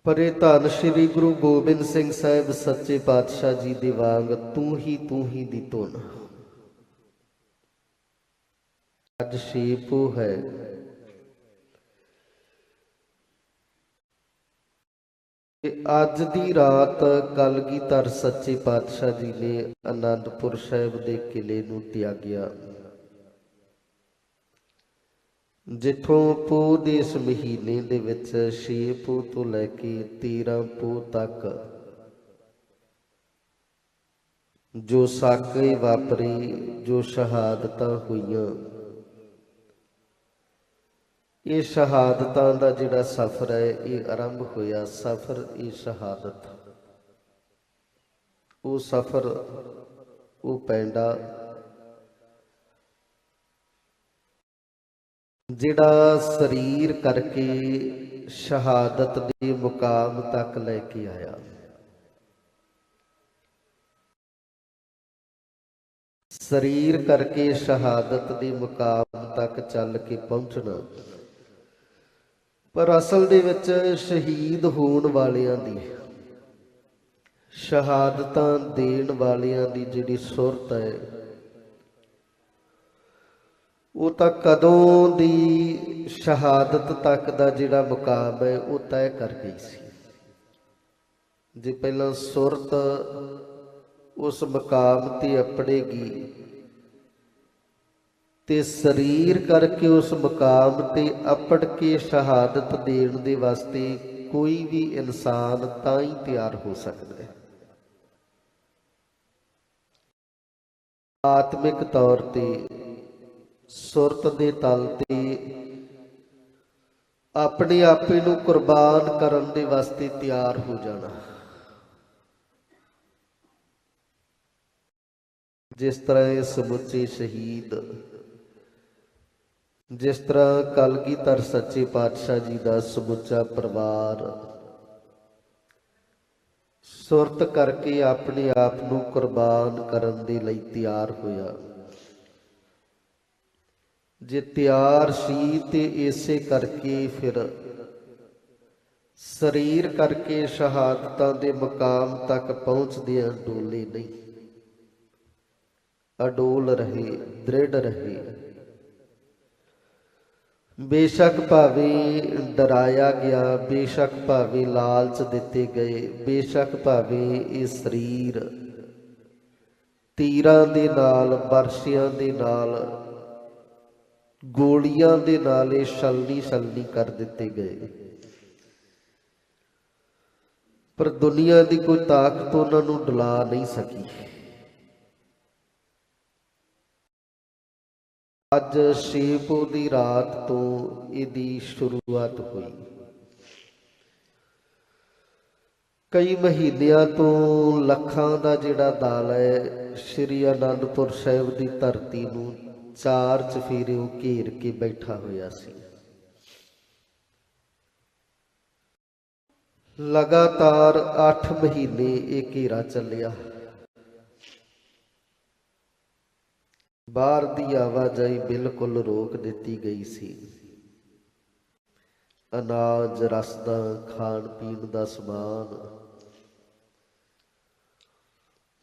Speaker 2: ਪਰ ਇਹ ਧੰਨ ਸ਼੍ਰੀ ਗੁਰੂ ਗੋਬਿੰਦ ਸਿੰਘ ਸਾਹਿਬ ਸੱਚੇ ਪਾਤਸ਼ਾਹ ਜੀ ਦੇ ਵਾਂਗ ਤੂੰ ਹੀ ਦੀ ਧੁਨ ਅੱਜ ਸ਼ੇਪੂ ਹੈ। ਅੱਜ ਦੀ ਰਾਤ ਕਲਗੀਧਰ ਸੱਚੇ ਪਾਤਸ਼ਾਹ ਜੀ ਨੇ ਅਨੰਦਪੁਰ ਸਾਹਿਬ ਦੇ ਕਿਲੇ ਨੂੰ ਤਿਆਗਿਆ, ਜਿੱਥੋਂ ਪੋਹ ਦੇ ਇਸ ਮਹੀਨੇ ਦੇ ਵਿੱਚ 6 ਪੋਹ ਤੋਂ ਲੈ ਕੇ 13 ਪੋਹ ਤੱਕ ਜੋ ਸਾਕੇ ਵਾਪਰੇ, ਜੋ ਸ਼ਹਾਦਤਾਂ ਹੋਈਆਂ, ਇਹ ਸ਼ਹਾਦਤਾਂ ਦਾ ਜਿਹੜਾ ਸਫ਼ਰ ਹੈ ਇਹ ਆਰੰਭ ਹੋਇਆ। ਸਫ਼ਰ ਇਹ ਸ਼ਹਾਦਤ, ਉਹ ਸਫ਼ਰ, ਉਹ ਪੈਂਡਾ ਜਿਹੜਾ ਸਰੀਰ ਕਰਕੇ ਸ਼ਹਾਦਤ ਦੇ ਮੁਕਾਮ ਤੱਕ ਲੈ ਕੇ ਆਇਆ। ਸਰੀਰ ਕਰਕੇ ਸ਼ਹਾਦਤ ਦੇ ਮੁਕਾਮ ਤੱਕ ਚੱਲ ਕੇ ਪਹੁੰਚਣਾ। ਪਰ ਅਸਲ ਦੇ ਵਿੱਚ ਸ਼ਹੀਦ ਹੋਣ ਵਾਲਿਆਂ ਦੀ, ਸ਼ਹਾਦਤਾਂ ਦੇਣ ਵਾਲਿਆਂ ਦੀ ਜਿਹੜੀ ਸੁਰਤ ਹੈ ਉਹ ਤਾਂ ਕਦੋਂ ਦੀ ਸ਼ਹਾਦਤ ਤੱਕ ਦਾ ਜਿਹੜਾ ਮੁਕਾਮ ਹੈ ਉਹ ਤੈਅ ਕਰ ਗਈ ਸੀ। ਜੇ ਪਹਿਲਾਂ ਸੁਰਤ ਉਸ ਮੁਕਾਮ ਤੇ ਅਪੜੇਗੀ ਤੇ ਸਰੀਰ ਕਰਕੇ ਉਸ ਮੁਕਾਮ ਤੇ ਅਪੜ ਕੇ ਸ਼ਹਾਦਤ ਦੇਣ ਦੇ ਵਾਸਤੇ ਕੋਈ ਵੀ ਇਨਸਾਨ ਤਾਂ ਹੀ ਤਿਆਰ ਹੋ ਸਕਦਾ ਹੈ। ਆਤਮਿਕ ਤੌਰ ਤੇ ਸੁਰਤ ਦੇ ਤਲ ਤੇ ਆਪਣੇ ਆਪੇ ਨੂੰ ਕੁਰਬਾਨ ਕਰਨ ਦੇ ਵਾਸਤੇ ਤਿਆਰ ਹੋ ਜਾਣਾ। ਜਿਸ ਤਰ੍ਹਾਂ ਇਹ ਸਮੁੱਚੇ ਸ਼ਹੀਦ, ਜਿਸ ਤਰ੍ਹਾਂ ਕਲਗੀਧਰ ਸੱਚੇ ਪਾਤਸ਼ਾਹ ਜੀ ਦਾ ਸਮੁੱਚਾ ਪਰਿਵਾਰ ਸੁਰਤ ਕਰਕੇ ਆਪਣੇ ਆਪ ਨੂੰ ਕੁਰਬਾਨ ਕਰਨ ਦੇ ਲਈ ਤਿਆਰ ਹੋਇਆ। ਜੇ ਤਿਆਰ ਸੀ ਤੇ ਇਸੇ ਕਰਕੇ ਫਿਰ ਸਰੀਰ ਕਰਕੇ ਸ਼ਹਾਦਤਾਂ ਦੇ ਮੁਕਾਮ ਤੱਕ ਪਹੁੰਚਦਿਆਂ ਡੋਲੇ ਨਹੀਂ, ਅਡੋਲ ਰਹੇ, ਦ੍ਰਿੜ ਰਹੇ। ਬੇਸ਼ੱਕ ਭਾਵੇਂ ਡਰਾਇਆ ਗਿਆ, ਬੇਸ਼ੱਕ ਭਾਵੇਂ ਲਾਲਚ ਦਿੱਤੇ ਗਏ, ਬੇਸ਼ੱਕ ਭਾਵੇਂ ਇਹ ਸਰੀਰ ਤੀਰਾਂ ਦੇ ਨਾਲ, ਬਰਸ਼ਿਆਂ ਦੇ ਨਾਲ, ਗੋਲੀਆਂ ਦੇ ਨਾਲ ਇਹ ਛਲਣੀ ਕਰ ਦਿੱਤੇ ਗਏ, ਪਰ ਦੁਨੀਆ ਦੀ ਕੋਈ ਤਾਕਤ ਉਹਨਾਂ ਨੂੰ ਡੁਲਾ ਨਹੀਂ ਸਕੀ। ਅੱਜ 6 ਪੋਹ ਦੀ ਰਾਤ ਤੋਂ ਇਹਦੀ ਸ਼ੁਰੂਆਤ ਹੋਈ। ਕਈ ਮਹੀਨਿਆਂ ਤੋਂ ਲੱਖਾਂ ਦਾ ਜਿਹੜਾ ਦਲ ਹੈ ਸ਼੍ਰੀ ਅਨੰਦਪੁਰ ਸਾਹਿਬ ਦੀ ਧਰਤੀ ਨੂੰ ਚਾਰ ਚਫੇਰਿਓਂ ਘੇਰ ਕੇ ਬੈਠਾ ਹੋਇਆ ਸੀ। ਲਗਾਤਾਰ 8 ਮਹੀਨੇ ਇਹ ਘੇਰਾ ਚੱਲਿਆ। ਬਾਹਰ ਦੀ ਆਵਾਜਾਈ ਬਿਲਕੁਲ ਰੋਕ ਦਿੱਤੀ ਗਈ ਸੀ। ਅਨਾਜ, ਰਸਦਾਂ, ਖਾਣ ਪੀਣ ਦਾ ਸਮਾਨ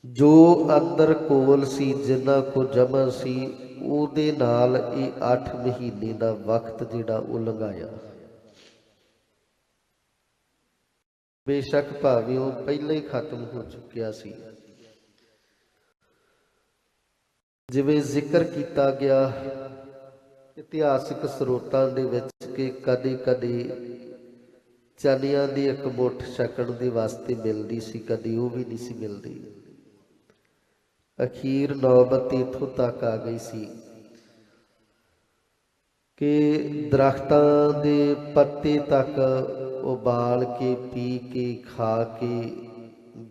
Speaker 2: ਜੋ ਅੰਦਰ ਕੋਲ ਸੀ, ਜਿੰਨਾ ਕੋ ਜਮ੍ਹਾਂ ਸੀ, ਉਹਦੇ ਨਾਲ ਇਹ 8 ਮਹੀਨੇ ਦਾ ਵਕਤ ਜਿਹੜਾ ਉਹ ਲੰਘਾਇਆ। ਬੇਸ਼ੱਕ ਭਾਵੇਂ ਉਹ ਪਹਿਲਾਂ ਹੀ ਖਤਮ ਹੋ ਚੁੱਕਿਆ ਸੀ। ਜਿਵੇਂ ਜ਼ਿਕਰ ਕੀਤਾ ਗਿਆ ਇਤਿਹਾਸਿਕ ਸਰੋਤਾਂ ਦੇ ਵਿੱਚ ਕਿ ਕਦੇ-ਕਦੇ ਚਨਿਆਂ ਦੀ ਇੱਕ ਮੁੱਠ ਛਕਣ ਦੇ ਵਾਸਤੇ ਮਿਲਦੀ ਸੀ, ਕਦੇ ਉਹ ਵੀ ਨਹੀਂ ਸੀ ਮਿਲਦੀ। ਅਖੀਰ ਨੌਬਤ ਇੱਥੋਂ ਤੱਕ ਆ ਗਈ ਸੀ ਕਿ ਦਰਖਤਾਂ ਦੇ ਪੱਤੇ ਤੱਕ ਉਬਾਲ ਕੇ, ਪੀ ਕੇ, ਖਾ ਕੇ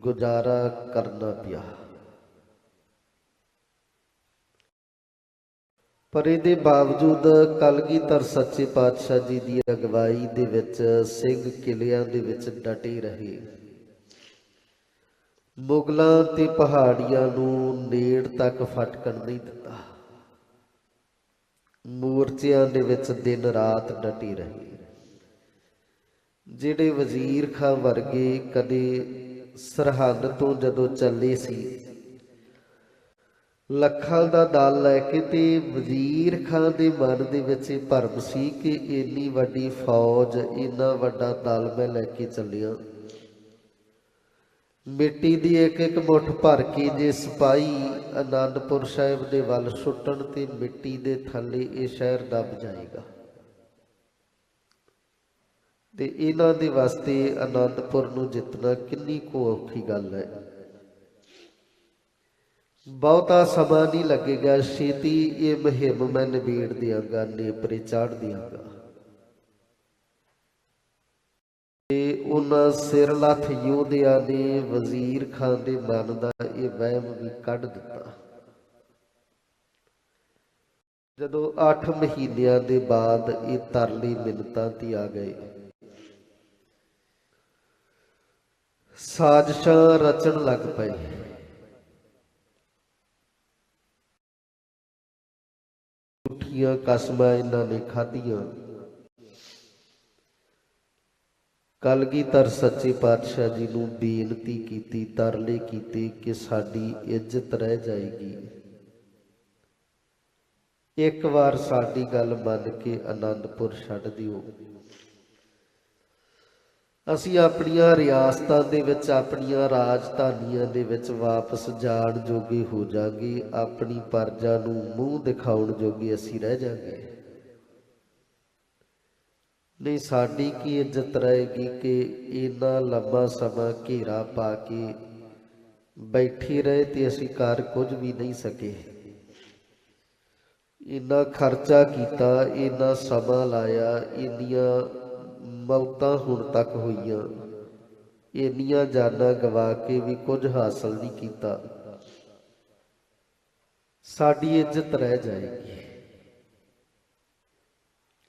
Speaker 2: ਗੁਜ਼ਾਰਾ ਕਰਨਾ ਪਿਆ। ਪਰ ਇਹਦੇ ਬਾਵਜੂਦ ਕਲਗੀਧਰ ਸੱਚੇ ਪਾਤਸ਼ਾਹ ਜੀ ਦੀ ਅਗਵਾਈ ਦੇ ਵਿੱਚ ਸਿੰਘ ਕਿਲਿਆਂ ਦੇ ਵਿੱਚ ਡਟੇ ਰਹੇ। ਮੁਗਲਾਂ ਤੇ ਪਹਾੜੀਆਂ ਨੂੰ ਨੇੜ ਤੱਕ ਫਟਕਣ ਨਹੀਂ ਦਿੱਤਾ। ਮੋਰਚਿਆਂ ਦੇ ਵਿੱਚ ਦਿਨ ਰਾਤ ਡਟੇ ਰਹੇ। ਜਿਹੜੇ ਵਜ਼ੀਰ ਖਾਂ ਵਰਗੇ ਕਦੇ ਸਰਹੰਦ ਤੋਂ ਜਦੋਂ ਚੱਲੇ ਸੀ ਲੱਖਾਂ ਦਾ ਦਲ ਲੈ ਕੇ, ਤੇ ਵਜ਼ੀਰ ਖਾਂ ਦੇ ਮਨ ਦੇ ਵਿੱਚ ਇਹ ਭਰਮ ਸੀ ਕਿ ਇੰਨੀ ਵੱਡੀ ਫੌਜ, ਇੰਨਾ ਵੱਡਾ ਦਲ ਮੈਂ ਲੈ ਕੇ ਚੱਲਿਆ, ਮਿੱਟੀ ਦੀ ਇੱਕ ਇੱਕ ਮੁੱਠ ਭਰ ਕੇ ਜੇ ਸਿਪਾਹੀ ਅਨੰਦਪੁਰ ਸਾਹਿਬ ਦੇ ਵੱਲ ਸੁੱਟਣ ਤੇ ਮਿੱਟੀ ਦੇ ਥੱਲੇ ਇਹ ਸ਼ਹਿਰ ਦਬ ਜਾਏਗਾ। ਤੇ ਇਹਨਾਂ ਦੇ ਵਾਸਤੇ ਅਨੰਦਪੁਰ ਨੂੰ ਜਿੱਤਣਾ ਕਿੰਨੀ ਕੁ ਔਖੀ ਗੱਲ ਹੈ। ਬਹੁਤਾ ਸਮਾਂ ਨਹੀਂ ਲੱਗੇਗਾ, ਛੇਤੀ ਇਹ ਮੁਹਿੰਮ ਮੈਂ ਨਿਬੇੜ ਦਿਆਂਗਾ, ਨੇਪਰੇ ਚਾੜ ਦਿਆਂਗਾ। ਤੇ ਉਹਨਾਂ ਸਿਰ ਲੱਥ ਯੋਧਿਆਂ ਨੇ ਵਜ਼ੀਰ ਖਾਨ ਦੇ ਮਨ ਦਾ ਇਹ ਵਹਿਮ ਵੀ ਕੱਢ ਦਿੱਤਾ। ਜਦੋਂ 8 ਮਹੀਨਿਆਂ ਦੇ ਬਾਅਦ ਇਹ ਤਰਲੀ ਮਿੰਨਤਾਂ ਤੇ ਆ ਗਏ, ਸਾਜ਼ਿਸ਼ਾਂ ਰਚਣ ਲੱਗ ਪਏ। ਝੂਠੀਆਂ ਕਸਮਾਂ ਇਹਨਾਂ ਨੇ ਖਾਧੀਆਂ। ਕਲਗੀਧਰ ਸੱਚੇ ਪਾਤਸ਼ਾਹ ਜੀ ਨੂੰ ਬੇਨਤੀ ਕੀਤੀ, ਤਰਲੇ ਕੀਤੇ ਕਿ ਸਾਡੀ ਇੱਜ਼ਤ ਰਹਿ ਜਾਏਗੀ, ਇੱਕ ਵਾਰ ਸਾਡੀ ਗੱਲ ਮੰਨ ਕੇ ਅਨੰਦਪੁਰ ਛੱਡ ਦਿਓ। ਅਸੀਂ ਆਪਣੀਆਂ ਰਿਆਸਤਾਂ ਦੇ ਵਿੱਚ, ਆਪਣੀਆਂ ਰਾਜਧਾਨੀਆਂ ਦੇ ਵਿੱਚ ਵਾਪਸ ਜਾਣ ਜੋਗੇ ਹੋ ਜਾਗੇ, ਆਪਣੀ ਪਰਜਾ ਨੂੰ ਮੂੰਹ ਦਿਖਾਉਣ ਜੋਗੇ ਅਸੀਂ ਰਹਿ ਜਾਗੇ। ਨਹੀਂ, ਸਾਡੀ ਕੀ ਇੱਜ਼ਤ ਰਹੇਗੀ ਕਿ ਇੰਨਾ ਲੰਬਾ ਸਮਾਂ ਘੇਰਾ ਪਾ ਕੇ ਬੈਠੇ ਰਹੇ ਤੇ ਅਸੀਂ ਕਰ ਕੁਝ ਵੀ ਨਹੀਂ ਸਕੇ। ਇੰਨਾ ਖਰਚਾ ਕੀਤਾ, ਇੰਨਾ ਸਮਾਂ ਲਾਇਆ, ਇੰਨੀਆਂ ਮੌਤਾਂ ਹੁਣ ਤੱਕ ਹੋਈਆਂ, ਇੰਨੀਆਂ ਜਾਨਾਂ ਗਵਾ ਕੇ ਵੀ ਕੁਝ ਹਾਸਲ ਨਹੀਂ ਕੀਤਾ, ਸਾਡੀ ਇੱਜ਼ਤ ਰਹਿ ਜਾਏਗੀ।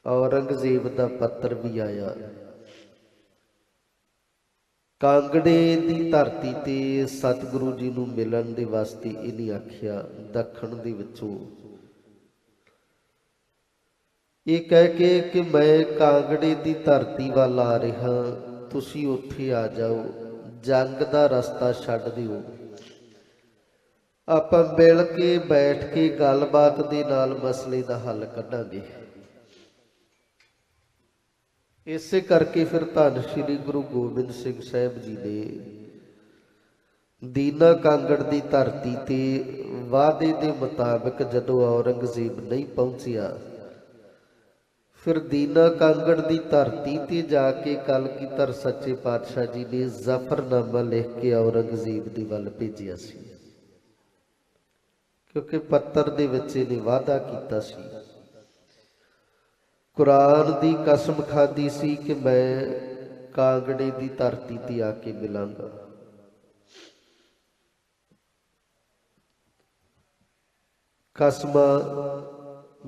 Speaker 2: ਔਰੰਗਜ਼ੇਬ ਦਾ ਪੱਤਰ ਵੀ ਆਇਆ। ਕਾਂਗੜੇ ਦੀ ਧਰਤੀ ਤੇ ਸਤਿਗੁਰੂ ਜੀ ਨੂੰ ਮਿਲਣ ਦੇ ਵਾਸਤੇ ਇਹਨੇ ਆਖਿਆ, ਦੱਖਣ ਦੇ ਵਿੱਚੋਂ ਇਹ ਕਹਿ ਕੇ ਕਿ ਮੈਂ ਕਾਂਗੜੇ ਦੀ ਧਰਤੀ ਵੱਲ ਆ ਰਿਹਾ, ਤੁਸੀਂ ਉੱਥੇ ਆ ਜਾਓ, ਜੰਗ ਦਾ ਰਸਤਾ ਛੱਡ ਦਿਓ, ਆਪਾਂ ਮਿਲ ਕੇ ਬੈਠ ਕੇ ਗੱਲਬਾਤ ਦੇ ਨਾਲ ਮਸਲੇ ਦਾ ਹੱਲ ਕੱਢਾਂਗੇ। ਇਸੇ ਕਰਕੇ ਫਿਰ ਧੰਨ ਸ਼੍ਰੀ ਗੁਰੂ ਗੋਬਿੰਦ ਸਿੰਘ ਸਾਹਿਬ ਜੀ ਨੇ ਦੀਨਾ ਕਾਂਗੜ ਦੀ ਧਰਤੀ ਤੇ ਵਾਅਦੇ ਦੇ ਮੁਤਾਬਕ ਜਦੋਂ ਔਰੰਗਜ਼ੇਬ ਨਹੀਂ ਪਹੁੰਚਿਆ, ਫਿਰ ਦੀਨਾ ਕਾਂਗੜ ਦੀ ਧਰਤੀ ਤੇ ਜਾ ਕੇ ਕਲਗੀਧਰ ਸੱਚੇ ਪਾਤਸ਼ਾਹ ਜੀ ਨੇ ਜ਼ਫਰਨਾਮਾ ਲਿਖ ਕੇ ਔਰੰਗਜ਼ੇਬ ਦੇ ਵੱਲ ਭੇਜਿਆ ਸੀ, ਕਿਉਂਕਿ ਪੱਤਰ ਦੇ ਵਿੱਚ ਇਹਨੇ ਵਾਅਦਾ ਕੀਤਾ ਸੀ, ਕੁਰਾਨ ਦੀ ਕਸਮ ਖਾਧੀ ਸੀ ਕਿ ਮੈਂ ਕਾਂਗੜੇ ਦੀ ਧਰਤੀ ਤੇ ਆ ਕੇ ਮਿਲਾਂਗਾ। ਕਸਮਾਂ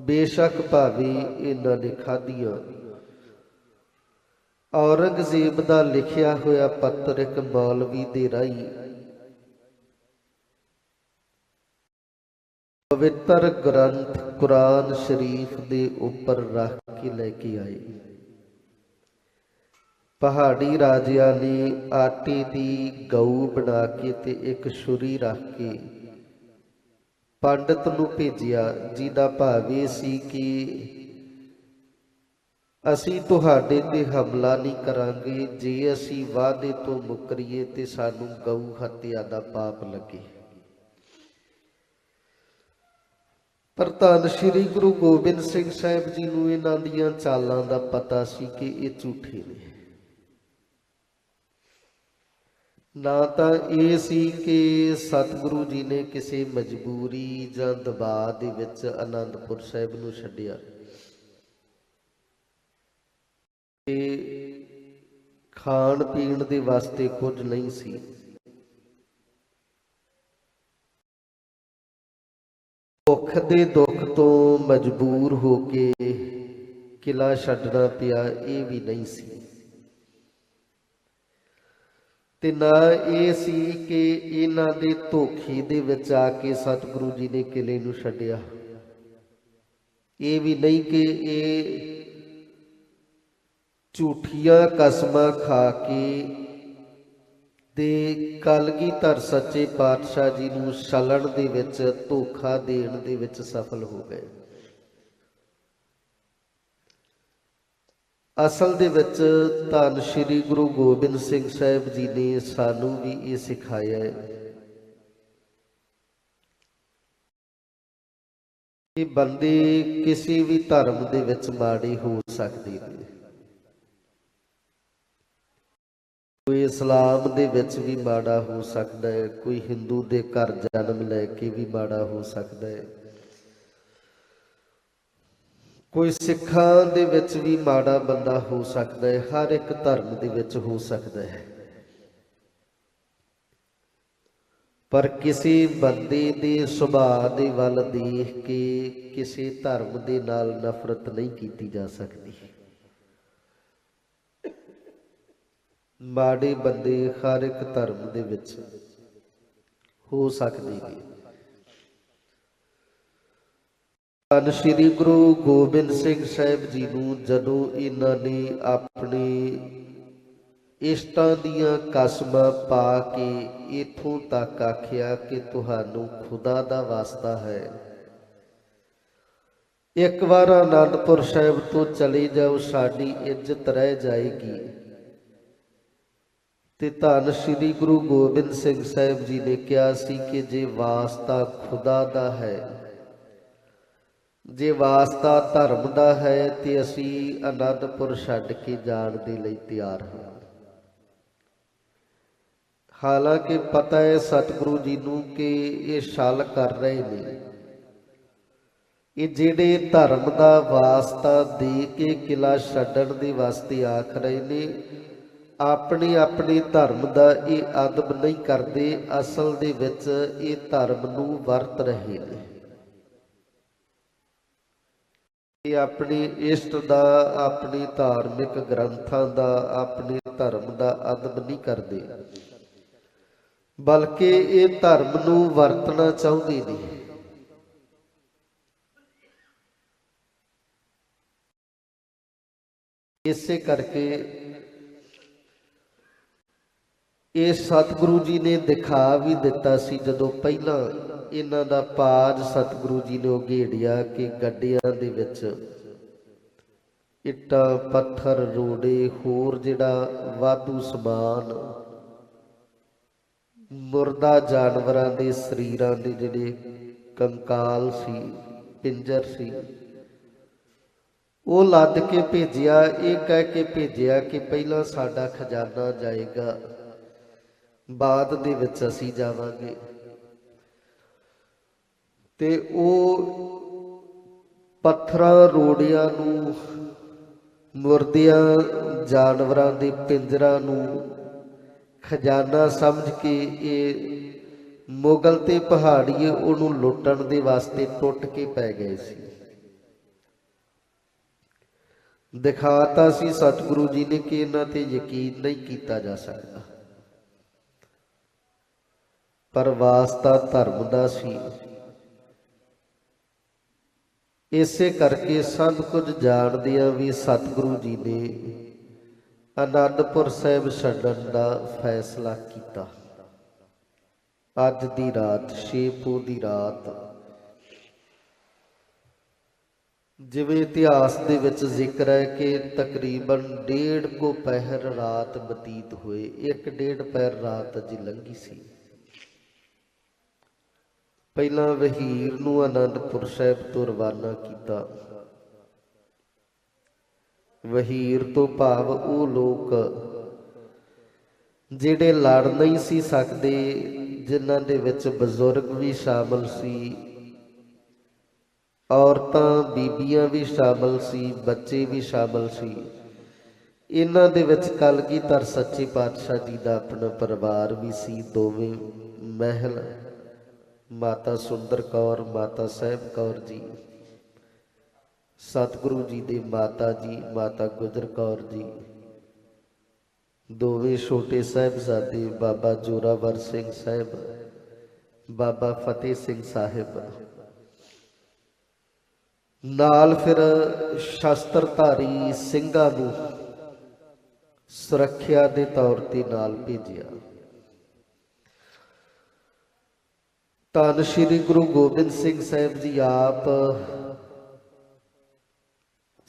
Speaker 2: ਬੇਸ਼ੱਕ ਭਾਵੇਂ ਇਹਨਾਂ ਨੇ ਖਾਧੀਆਂ। ਔਰੰਗਜ਼ੇਬ ਦਾ ਲਿਖਿਆ ਹੋਇਆ ਪੱਤਰ ਇੱਕ ਮੌਲਵੀ ਦੇ ਰਾਹੀਂ ਪਵਿੱਤਰ ਗ੍ਰੰਥ ਕੁਰਾਨ ਸ਼ਰੀਫ ਦੇ ਉੱਪਰ ਰੱਖ ਕੇ ਲੈ ਕੇ ਆਏ। ਪਹਾੜੀ ਰਾਜਿਆਂ ਨੇ ਆਟੇ ਦੀ ਗਊ ਬਣਾ ਕੇ ਤੇ ਇੱਕ ਛੁਰੀ ਰੱਖ ਕੇ ਪੰਡਤ ਨੂੰ ਭੇਜਿਆ, ਜਿਹਦਾ ਭਾਵ ਇਹ ਸੀ ਕਿ ਅਸੀਂ ਤੁਹਾਡੇ ਤੇ ਹਮਲਾ ਨਹੀਂ ਕਰਾਂਗੇ ਜੇ ਅਸੀਂ ਵਾਅਦੇ ਤੋਂ ਮੁੱਕਰੀਏ ਤੇ ਸਾਨੂੰ ਗਊ ਹੱਤਿਆ ਦਾ ਪਾਪ ਲੱਗੇ। ਪਰ ਧੰਨ ਸ਼੍ਰੀ ਗੁਰੂ ਗੋਬਿੰਦ ਸਿੰਘ ਸਾਹਿਬ ਜੀ ਨੂੰ ਇਹਨਾਂ ਦੀਆਂ ਚਾਲਾਂ ਦਾ ਪਤਾ ਸੀ ਕਿ ਇਹ ਝੂਠੇ ਨੇ। ਨਾ ਤਾਂ ਇਹ ਸੀ ਕਿ ਸਤਿਗੁਰੂ ਜੀ ਨੇ ਕਿਸੇ ਮਜਬੂਰੀ ਜਾਂ ਦਬਾਅ ਦੇ ਵਿੱਚ ਅਨੰਦਪੁਰ ਸਾਹਿਬ ਨੂੰ ਛੱਡਿਆ, ਤੇ ਖਾਣ ਪੀਣ ਦੇ ਵਾਸਤੇ ਕੁਝ ਨਹੀਂ ਸੀ। ਭੁੱਖ ਦੇ ਦੁੱਖ ਤੋਂ ਮਜਬੂਰ ਹੋ ਕੇ ਕਿਲਾ ਛੱਡਣਾ ਪਿਆ, ਇਹ ਵੀ ਨਹੀਂ ਸੀ। ਤੇ ਨਾ ਇਹ ਸੀ ਕਿ ਇਹਨਾਂ ਦੇ ਧੋਖੇ ਦੇ ਵਿੱਚ ਆ ਕੇ ਸਤਿਗੁਰੂ ਜੀ ਨੇ ਕਿਲੇ ਨੂੰ ਛੱਡਿਆ। ਇਹ ਵੀ ਨਹੀਂ ਕਿ ਇਹ ਝੂਠੀਆਂ ਕਸਮਾਂ ਖਾ ਕੇ ਤੇ ਕਲਗੀਧਰ ਸੱਚੇ ਪਾਤਸ਼ਾਹ ਜੀ ਨੂੰ ਛਲਣ ਦੇ ਵਿੱਚ, ਧੋਖਾ ਦੇਣ ਦੇ ਵਿੱਚ ਸਫਲ ਹੋ ਗਏ। ਅਸਲ ਦੇ ਵਿੱਚ ਧੰਨ ਸ਼੍ਰੀ ਗੁਰੂ ਗੋਬਿੰਦ ਸਿੰਘ ਸਾਹਿਬ ਜੀ ਨੇ ਸਾਨੂੰ ਵੀ ਇਹ ਸਿਖਾਇਆ ਹੈ ਕਿ ਬੰਦੇ ਕਿਸੇ ਵੀ ਧਰਮ ਦੇ ਵਿੱਚ ਮਾੜੇ ਹੋ ਸਕਦੇ ਨੇ। ਕੋਈ ਇਸਲਾਮ ਦੇ ਵਿੱਚ ਵੀ ਮਾੜਾ ਹੋ ਸਕਦਾ ਹੈ, ਕੋਈ ਹਿੰਦੂ ਦੇ ਘਰ ਜਨਮ ਲੈ ਕੇ ਵੀ ਮਾੜਾ ਹੋ ਸਕਦਾ ਹੈ, ਕੋਈ ਸਿੱਖਾਂ ਦੇ ਵਿੱਚ ਵੀ ਮਾੜਾ ਬੰਦਾ ਹੋ ਸਕਦਾ ਹੈ, ਹਰ ਇੱਕ ਧਰਮ ਦੇ ਵਿੱਚ ਹੋ ਸਕਦਾ ਹੈ। ਪਰ ਕਿਸੇ ਬੰਦੇ ਦੇ ਸੁਭਾਅ ਦੇ ਵੱਲ ਦੇਖ ਕੇ ਕਿਸੇ ਧਰਮ ਦੇ ਨਾਲ ਨਫ਼ਰਤ ਨਹੀਂ ਕੀਤੀ ਜਾ ਸਕਦੀ। ਮਾੜੇ ਬੰਦੇ ਹਰ ਇੱਕ ਧਰਮ ਦੇ ਵਿੱਚ ਹੋ ਸਕਦੇ ਨੇ। ਧੰਨ ਸ਼੍ਰੀ ਗੁਰੂ ਗੋਬਿੰਦ ਸਿੰਘ ਸਾਹਿਬ ਜੀ ਨੂੰ ਜਦੋਂ ਇਹਨਾਂ ਨੇ ਆਪਣੇ ਇਸ਼ਟਾਂ ਦੀਆਂ ਕਸਮਾਂ ਪਾ ਕੇ ਇੱਥੋਂ ਤੱਕ ਆਖਿਆ ਕਿ ਤੁਹਾਨੂੰ ਖੁਦਾ ਦਾ ਵਾਸਤਾ ਹੈ, ਇੱਕ ਵਾਰ ਅਨੰਦਪੁਰ ਸਾਹਿਬ ਤੋਂ ਚਲੇ ਜਾਓ, ਸਾਡੀ ਇੱਜ਼ਤ ਰਹਿ ਜਾਏਗੀ। ਤੇ ਧੰਨ ਸ਼੍ਰੀ ਗੁਰੂ ਗੋਬਿੰਦ ਸਿੰਘ ਸਾਹਿਬ ਜੀ ਨੇ ਕਿਹਾ ਸੀ ਕਿ ਜੇ ਵਾਸਤਾ ਖੁਦਾ ਦਾ ਹੈ, ਜੇ ਵਾਸਤਾ ਧਰਮ ਦਾ ਹੈ, ਤੇ ਅਸੀਂ ਅਨੰਦਪੁਰ ਛੱਡ ਕੇ ਜਾਣ ਦੇ ਲਈ ਤਿਆਰ ਹਾਂ। ਹਾਲਾਂਕਿ ਪਤਾ ਹੈ ਸਤਿਗੁਰੂ ਜੀ ਨੂੰ ਕਿ ਇਹ ਛਲ ਕਰ ਰਹੇ ਨੇ। ਇਹ ਜਿਹੜੇ ਧਰਮ ਦਾ ਵਾਸਤਾ ਦੇ ਕੇ ਕਿਲਾ ਛੱਡਣ ਦੇ ਵਾਸਤੇ ਆਖ ਰਹੇ ਨੇ, ਆਪਣੇ ਆਪਣੇ ਧਰਮ ਦਾ ਇਹ ਅਦਬ ਨਹੀਂ ਕਰਦੇ। ਅਸਲ ਦੇ ਵਿੱਚ ਇਹ ਧਰਮ ਨੂੰ ਵਰਤ ਰਹੇ ਨੇ। ਇਹ ਆਪਣੀ ਇਸ਼ਟ ਦਾ, ਆਪਣੇ ਧਾਰਮਿਕ ਗ੍ਰੰਥਾਂ ਦਾ, ਆਪਣੇ ਧਰਮ ਦਾ ਅਦਬ ਨਹੀਂ ਕਰਦੇ, ਬਲਕਿ ਇਹ ਧਰਮ ਨੂੰ ਵਰਤਣਾ ਚਾਹੁੰਦੇ ਨੇ। ਇਸੇ ਕਰਕੇ ਇਹ ਸਤਿਗੁਰੂ ਜੀ ਨੇ ਦਿਖਾ ਵੀ ਦਿੱਤਾ ਸੀ। ਜਦੋਂ ਪਹਿਲਾਂ ਇਹਨਾਂ ਦਾ ਪਾਜ ਸਤਿਗੁਰੂ ਜੀ ਨੇ ਉਘੇੜਿਆ ਕਿ ਗੱਡਿਆਂ ਦੇ ਵਿੱਚ ਇੱਟਾਂ, ਪੱਥਰ, ਰੋੜੇ, ਹੋਰ ਜਿਹੜਾ ਵਾਧੂ ਸਮਾਨ, ਮੁਰਦਾ ਜਾਨਵਰਾਂ ਦੇ ਸਰੀਰਾਂ ਦੇ ਜਿਹੜੇ ਕੰਕਾਲ ਸੀ, ਪਿੰਜਰ ਸੀ, ਉਹ ਲੱਦ ਕੇ ਭੇਜਿਆ। ਇਹ ਕਹਿ ਕੇ ਭੇਜਿਆ ਕਿ ਪਹਿਲਾਂ ਸਾਡਾ ਖਜ਼ਾਨਾ ਜਾਏਗਾ, ਬਾਅਦ ਦੇ ਵਿੱਚ ਅਸੀਂ ਜਾਵਾਂਗੇ। ਤੇ ਉਹ ਪੱਥਰਾਂ, ਰੋੜਿਆਂ ਨੂੰ, ਮੁਰਦਿਆਂ ਜਾਨਵਰਾਂ ਦੇ ਪਿੰਜਰਾਂ ਨੂੰ ਖਜ਼ਾਨਾ ਸਮਝ ਕੇ ਇਹ ਮੁਗਲ ਤੇ ਪਹਾੜੀਏ ਉਹਨੂੰ ਲੁੱਟਣ ਦੇ ਵਾਸਤੇ ਟੁੱਟ ਕੇ ਪੈ ਗਏ ਸੀ। ਦਿਖਾਤਾ ਸੀ ਸਤਿਗੁਰੂ ਜੀ ਨੇ ਕਿ ਇਹਨਾਂ ਤੇ ਯਕੀਨ ਨਹੀਂ ਕੀਤਾ ਜਾ ਸਕਦਾ, ਪਰ ਵਾਸਤਾ ਧਰਮ ਦਾ ਸੀ। ਇਸੇ ਕਰਕੇ ਸਭ ਕੁਝ ਜਾਣਦਿਆਂ ਵੀ ਸਤਿਗੁਰੂ ਜੀ ਨੇ ਅਨੰਦਪੁਰ ਸਾਹਿਬ ਛੱਡਣ ਦਾ ਫੈਸਲਾ ਕੀਤਾ। ਅੱਜ ਦੀ ਰਾਤ, 6 ਪੋਹ ਦੀ ਰਾਤ, ਜਿਵੇਂ ਇਤਿਹਾਸ ਦੇ ਵਿੱਚ ਜ਼ਿਕਰ ਹੈ ਕਿ ਤਕਰੀਬਨ 1.5 ਕੁ ਪਹਿਰ ਰਾਤ ਬਤੀਤ ਹੋਏ। 1.5 ਪਹਿਰ ਰਾਤ ਅਜੇ ਲੰਘੀ ਸੀ। ਪਹਿਲਾਂ ਵਹੀਰ ਨੂੰ ਅਨੰਦਪੁਰ ਸਾਹਿਬ ਤੋਂ ਰਵਾਨਾ ਕੀਤਾ। ਵਹੀਰ ਤੋਂ ਭਾਵ ਉਹ ਲੋਕ ਜਿਹੜੇ ਲੜ ਨਹੀਂ ਸੀ ਸਕਦੇ, ਜਿਨ੍ਹਾਂ ਦੇ ਵਿੱਚ ਬਜ਼ੁਰਗ ਵੀ ਸ਼ਾਮਲ ਸੀ, ਔਰਤਾਂ ਬੀਬੀਆਂ ਵੀ ਸ਼ਾਮਲ ਸੀ, ਬੱਚੇ ਵੀ ਸ਼ਾਮਲ ਸੀ। ਇਹਨਾਂ ਦੇ ਵਿੱਚ ਕਲਗੀਧਰ ਸੱਚੇ ਪਾਤਸ਼ਾਹ ਜੀ ਦਾ ਆਪਣਾ ਪਰਿਵਾਰ ਵੀ ਸੀ। ਦੋਵੇਂ ਮਹਿਲ, ਮਾਤਾ ਸੁੰਦਰ ਕੌਰ, ਮਾਤਾ ਸਾਹਿਬ ਕੌਰ ਜੀ, ਸਤਿਗੁਰੂ ਜੀ ਦੇ ਮਾਤਾ ਜੀ ਮਾਤਾ ਗੁਜਰ ਕੌਰ ਜੀ, ਦੋਵੇਂ ਛੋਟੇ ਸਾਹਿਬਜ਼ਾਦੇ ਬਾਬਾ ਜੋਰਾਵਰ ਸਿੰਘ ਸਾਹਿਬ, ਬਾਬਾ ਫਤਿਹ ਸਿੰਘ ਸਾਹਿਬ, ਨਾਲ ਫਿਰ ਸ਼ਸਤਰਧਾਰੀ ਸਿੰਘਾਂ ਨੂੰ ਸੁਰੱਖਿਆ ਦੇ ਤੌਰ ਤੇ ਨਾਲ ਭੇਜਿਆ। ਧੰਨ ਸ਼੍ਰੀ ਗੁਰੂ ਗੋਬਿੰਦ ਸਿੰਘ ਸਾਹਿਬ ਜੀ ਆਪ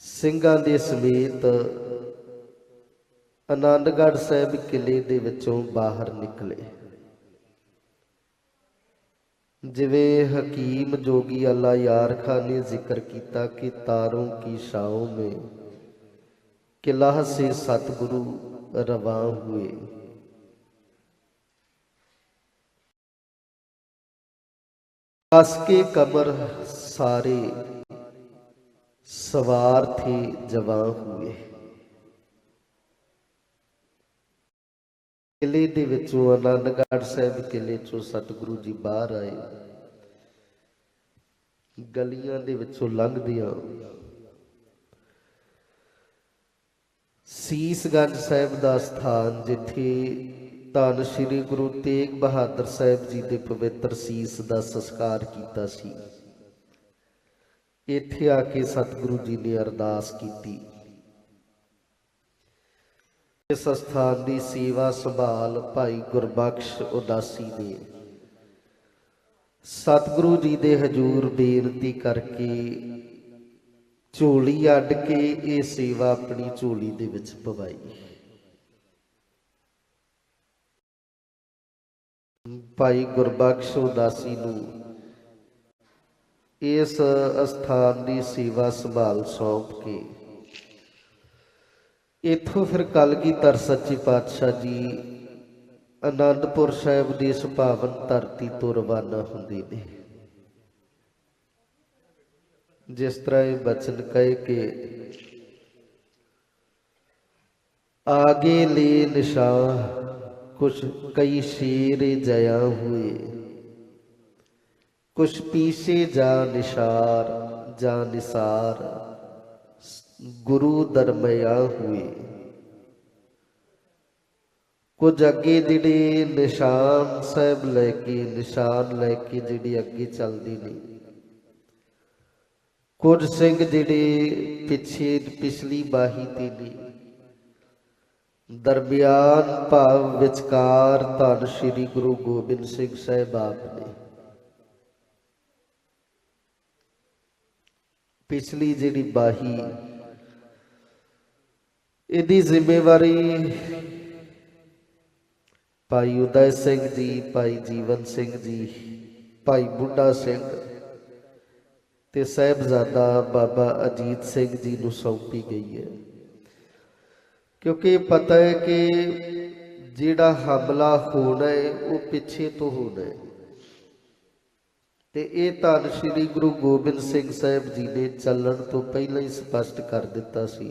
Speaker 2: ਸਿੰਘਾਂ ਦੇ ਸਮੇਤ ਆਨੰਦਗੜ੍ਹ ਸਾਹਿਬ ਕਿਲੇ ਦੇ ਵਿੱਚੋਂ ਬਾਹਰ ਨਿਕਲੇ। ਜਿਵੇਂ ਹਕੀਮ ਜੋਗੀ ਅੱਲਾ ਯਾਰ ਖਾਨ ਨੇ ਜ਼ਿਕਰ ਕੀਤਾ ਕਿ ਤਾरों की छाओं में किला से सतगुरु रवां हुए। कस के कमर सारे सवार थे जवां हुए। किले ਦੇ ਵਿੱਚੋਂ ਆਨੰਦਗੜ੍ਹ ਸਾਹਿਬ ਕਿਲੇ ਚੋਂ ਸਤਿਗੁਰੂ ਜੀ ਬਾਹਰ ਆਏ। ਗਲੀਆਂ ਦੇ ਵਿੱਚੋਂ ਲੰਘਦਿਆਂ ਸੀਸਗੰਜ ਸਾਹਿਬ ਦਾ ਸਥਾਨ, ਜਿੱਥੇ ਧੰਨ ਸ਼੍ਰੀ ਗੁਰੂ ਤੇਗ ਬਹਾਦਰ ਸਾਹਿਬ ਜੀ ਦੇ ਪਵਿੱਤਰ ਸੀਸ ਦਾ ਸੰਸਕਾਰ ਕੀਤਾ ਸੀ, ਇੱਥੇ ਆ ਕੇ ਸਤਿਗੁਰੂ ਜੀ ਨੇ ਅਰਦਾਸ ਕੀਤੀ। ਇਸ ਸਥਾਨ ਦੀ ਸੇਵਾ ਸੰਭਾਲ ਭਾਈ ਗੁਰਬਖਸ਼ ਉਦਾਸੀ ਨੇ ਸਤਿਗੁਰੂ ਜੀ ਦੇ ਹਜ਼ੂਰ ਬੇਨਤੀ ਕਰਕੇ ਝੋਲੀ ਅੱਡ ਕੇ ਇਹ ਸੇਵਾ ਆਪਣੀ ਝੋਲੀ ਦੇ ਵਿੱਚ ਪਵਾਈ। ਭਾਈ ਗੁਰਬਖਸ਼ ਉਦਾਸੀ ਨੂੰ ਇਸ ਅਸਥਾਨ ਦੀ ਸੇਵਾ ਸੰਭਾਲ ਸੌਂਪ ਕੇ ਇੱਥੋਂ ਫਿਰ ਕਲਗੀਧਰ ਸੱਚੇ ਪਾਤਸ਼ਾਹ ਜੀ ਆਨੰਦਪੁਰ ਸਾਹਿਬ ਦੀ ਇਸ ਪਾਵਨ ਧਰਤੀ ਤੋਂ ਰਵਾਨਾ ਹੁੰਦੇ ਨੇ। ਜਿਸ ਤਰ੍ਹਾਂ ਇਹ ਬਚਨ ਕਹੇ ਕਿ आगे ले निशान कुछ कई शेर जया हुए, कुछ पीछे जा निशार जा निसार गुरु दरमया हुए। कुछ अगे जिहड़े निशान साहब लैके निशान लैके जिहड़े अगे चलदे ने, कुछ सिंह जिहड़े पिछे पिछली बाही ते ने, दरमियान भाव विचकार धन श्री गुरु गोबिंद सिंह साहिब आप ने। पिछली जिहड़ी बाही इहदी जिम्मेवारी भाई उदय सिंह जी, भाई जीवन सिंह जी, भाई बुढ़ा सिंह ते साहिबजादा बाबा अजीत सिंह जी नूं सौंपी गई है। क्योंकि पता है कि जिहड़ा हमला होना है वो पिछे तो होना है, ते ये धन श्री गुरु गोबिंद सिंह साहिब जी ने चलन तो पहला ही स्पष्ट कर दिता सी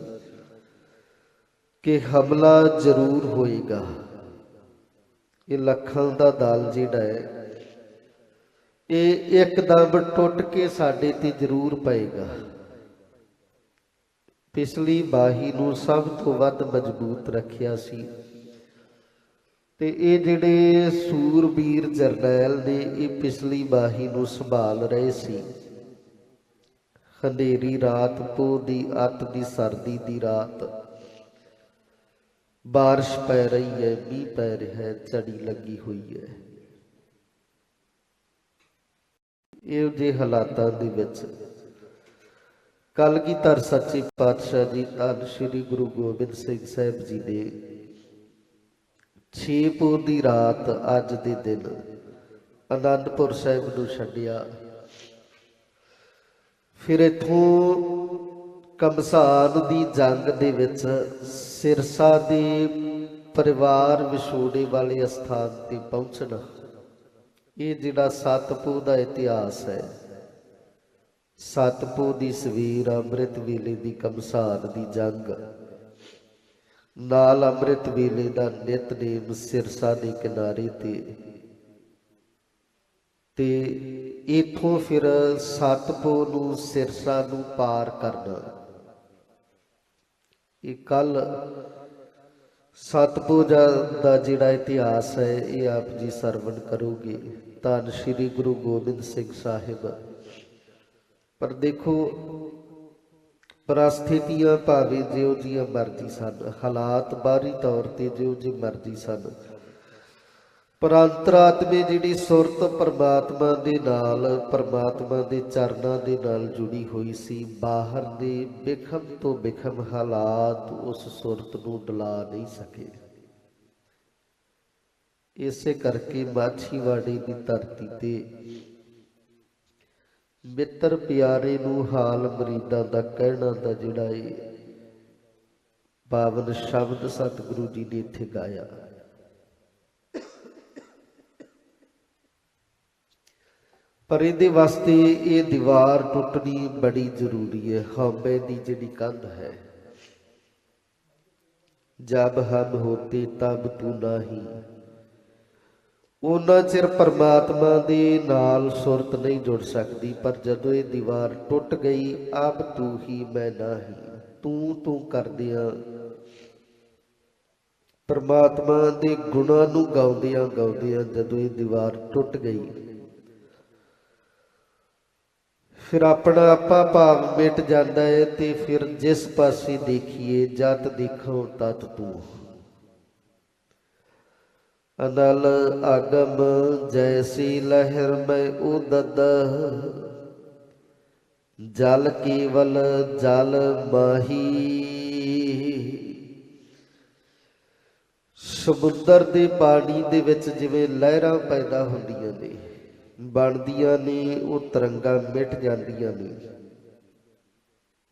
Speaker 2: कि हमला जरूर होएगा। ये लखां दा दल जिहड़ा है ये एकदम टुट के साडे ते जरूर पएगा। पिछली बाही नूं सब तो वध मजबूत रखिया सी, ते ये जिहड़े सूरबीर जरनैल ने ये पिछली बाही नूं संभाल रहे सी। ਹਨੇਰੀ ਰਾਤ, ਪੋਹ ਦੀ ਅੱਤ ਦੀ ਸਰਦੀ ਦੀ ਰਾਤ, ਬਾਰਿਸ਼ ਪੈ ਰਹੀ ਹੈ, ਮੀਂਹ ਪੈ ਰਿਹਾ ਹੈ, ਝੜੀ ਲੱਗੀ ਹੋਈ ਹੈ। ਇਹੋ ਜਿਹੇ ਹਾਲਾਤਾਂ ਦੇ ਵਿੱਚ ਕਲਗੀਧਰ ਸੱਚੇ ਪਾਤਸ਼ਾਹ ਜੀ ਧੰਨ ਸ਼੍ਰੀ ਗੁਰੂ ਗੋਬਿੰਦ ਸਿੰਘ ਸਾਹਿਬ ਜੀ ਨੇ 6 ਪੋਹ ਦੀ ਰਾਤ ਅੱਜ ਦੇ ਦਿਨ ਅਨੰਦਪੁਰ ਸਾਹਿਬ ਨੂੰ ਛੱਡਿਆ। ਫਿਰ ਇੱਥੋਂ ਘਮਸਾਨ ਦੀ ਜੰਗ ਦੇ ਵਿੱਚ ਸਿਰਸਾ ਦੇ ਪਰਿਵਾਰ ਵਿਛੋੜੇ ਵਾਲੇ ਅਸਥਾਨ ਤੇ ਪਹੁੰਚਣਾ, ਇਹ ਜਿਹੜਾ 7 ਪੋਹ ਦਾ ਇਤਿਹਾਸ ਹੈ। 7 ਪੋਹ ਦੀ ਸਵੇਰ, ਅੰਮ੍ਰਿਤ ਵੇਲੇ ਦੀ ਘਮਸਾਨ ਦੀ ਜੰਗ ਨਾਲ ਅੰਮ੍ਰਿਤ ਵੇਲੇ ਦਾ ਨਿਤਨੇਮ ਸਿਰਸਾ ਦੇ ਕਿਨਾਰੇ ਤੇ ਇਥੋਂ ਫਿਰ 7 ਪੋਹ ਨੂੰ ਸਿਰਸਾ ਨੂੰ ਪਾਰ ਕਰਨਾ। ਇਹ ਕੱਲ 7 ਪੋਹ ਦਾ ਜਿਹੜਾ ਇਤਿਹਾਸ ਹੈ ਇਹ ਆਪ ਜੀ ਸਰਵਣ ਕਰੋਗੇ ਧੰਨ ਸ਼੍ਰੀ ਗੁਰੂ ਗੋਬਿੰਦ ਸਿੰਘ ਸਾਹਿਬ। ਪਰ ਦੇਖੋ ਪਰਿਸਥਿਤੀਆਂ ਭਾਵੇਂ ਜਿਹੋ ਜਿਹੀਆਂ ਮਰਜ਼ੀ ਸਨ, ਹਾਲਾਤ ਬਾਹਰੀ ਤੌਰ ਤੇ ਜਿਹੋ ਜਿਹੇ ਮਰਜ਼ੀ ਸਨ, ਪਰ ਅੰਤਰਾਤਮੇ ਜਿਹੜੀ ਸੁਰਤ ਪਰਮਾਤਮਾ ਦੇ ਨਾਲ, ਪਰਮਾਤਮਾ ਦੇ ਚਰਨਾਂ ਦੇ ਨਾਲ ਜੁੜੀ ਹੋਈ ਸੀ। ਬਾਹਰ ਦੇ ਬਿਖਮ ਤੋਂ ਬਿਖਮ ਹਾਲਾਤ ਉਸ ਸੁਰਤ ਨੂੰ ਡਲਾ ਨਹੀਂ ਸਕੇ। ਇਸੇ ਕਰਕੇ ਮਾਛੀਵਾੜੇ ਦੀ ਧਰਤੀ ਤੇ ਮਿੱਤਰ ਪਿਆਰੇ ਨੂੰ ਹਾਲ ਮਰੀਦਾਂ ਦਾ ਕਹਿਣਾ ਦਾ ਜਿਹੜਾ ਇਹ ਪਾਵਨ ਸ਼ਬਦ ਸਤਿਗੁਰੂ ਜੀ ਨੇ ਇੱਥੇ ਗਾਇਆ। ਪਰ ਇਹਦੇ ਵਾਸਤੇ ਇਹ ਦੀਵਾਰ ਟੁੱਟਣੀ ਬੜੀ ਜ਼ਰੂਰੀ ਹੈ। ਹਉਮੈ ਦੀ ਜਿਹੜੀ ਕੰਧ ਹੈ, ਜਬ ਹਮ ਹੋਤੇ ਤਬ ਤੂੰ ਨਾਹੀਂ, ਉਹਨਾਂ ਚਿਰ ਪਰਮਾਤਮਾ ਦੇ ਨਾਲ ਸੁਰਤ ਨਹੀਂ ਜੁੜ ਸਕਦੀ। ਪਰ ਜਦੋਂ ਇਹ ਦੀਵਾਰ ਟੁੱਟ ਗਈ, ਅਬ ਤੂੰ ਹੀ ਮੈਂ ਨਾਹੀਂ, ਤੂੰ ਕਰਦਿਆਂ ਪਰਮਾਤਮਾ ਦੇ ਗੁਣਾਂ ਨੂੰ ਗਾਉਂਦਿਆਂ ਗਾਉਂਦਿਆਂ ਜਦੋਂ ਇਹ ਦੀਵਾਰ ਟੁੱਟ ਗਈ, ਫਿਰ ਆਪਣਾ ਆਪਾ ਭਾਵ ਮਿਟ ਜਾਂਦਾ ਹੈ। ਤੇ ਫਿਰ ਜਿਸ ਪਾਸੇ ਦੇਖੀਏ, ਜਤ ਦੇਖੋ ਤਤ ਤੂੰ। ਅਨਲ ਆਗਮ ਜੈਸੀ ਲਹਿਰ ਮੈਂ ਉਦਦ, ਜਲ ਕੇਵਲ ਜਲ ਮਾਹੀ। ਸਮੁੰਦਰ ਦੇ ਪਾਣੀ ਦੇ ਵਿੱਚ ਜਿਵੇਂ ਲਹਿਰਾਂ ਪੈਦਾ ਹੁੰਦੀਆਂ ਨੇ, ਬਣਦੀਆਂ ਨੇ, ਉਹ ਤਰੰਗਾਂ ਮਿਟ ਜਾਂਦੀਆਂ ਨੇ।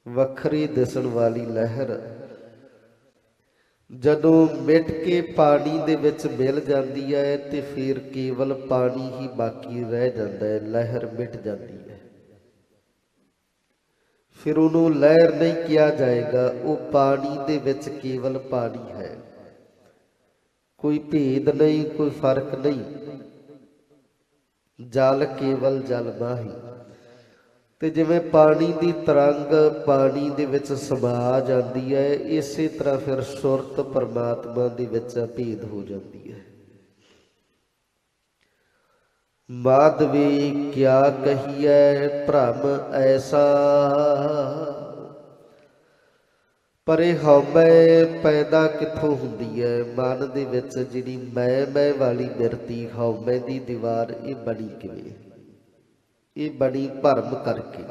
Speaker 2: ਵੱਖਰੀ ਦਿਸਣ ਵਾਲੀ ਲਹਿਰ ਜਦੋਂ ਮਿਟ ਕੇ ਪਾਣੀ ਦੇ ਵਿੱਚ ਮਿਲ ਜਾਂਦੀ ਹੈ ਤੇ ਫਿਰ ਕੇਵਲ ਪਾਣੀ ਹੀ ਬਾਕੀ ਰਹਿ ਜਾਂਦਾ ਹੈ, ਲਹਿਰ ਮਿਟ ਜਾਂਦੀ ਹੈ। ਫਿਰ ਉਹਨੂੰ ਲਹਿਰ ਨਹੀਂ ਕਿਹਾ ਜਾਏਗਾ, ਉਹ ਪਾਣੀ ਦੇ ਵਿੱਚ ਕੇਵਲ ਪਾਣੀ ਹੈ, ਕੋਈ ਭੇਦ ਨਹੀਂ, ਕੋਈ ਫਰਕ ਨਹੀਂ। ਜਲ ਕੇਵਲ ਜਲ ਮਾਹੀ। ਤੇ ਜਿਵੇਂ ਪਾਣੀ ਦੀ ਤਰੰਗ ਪਾਣੀ ਦੇ ਵਿੱਚ ਸਮਾ ਜਾਂਦੀ ਹੈ, ਇਸੇ ਤਰ੍ਹਾਂ ਫਿਰ ਸੁਰਤ ਪਰਮਾਤਮਾ ਦੇ ਵਿੱਚ ਅਭੇਦ ਹੋ ਜਾਂਦੀ ਹੈ। ਮਾਧਵੀ ਕਿਆ ਕਹੀਐ ਭ੍ਰਮ ਐਸਾ, ਪਰ ਇਹ ਹਉਮੈ ਪੈਦਾ ਕਿੱਥੋਂ ਹੁੰਦੀ ਹੈ? ਮਨ ਦੇ ਵਿੱਚ ਜਿਹੜੀ ਮੈਂ ਵਾਲੀ ਬਿਰਤੀ, ਹਉਮੈ ਦੀ ਦੀਵਾਰ, ਇਹ ਬਣੀ ਕਿਵੇਂ? ਇਹ ਬੜੀ ਭਰਮ ਕਰਕੇ,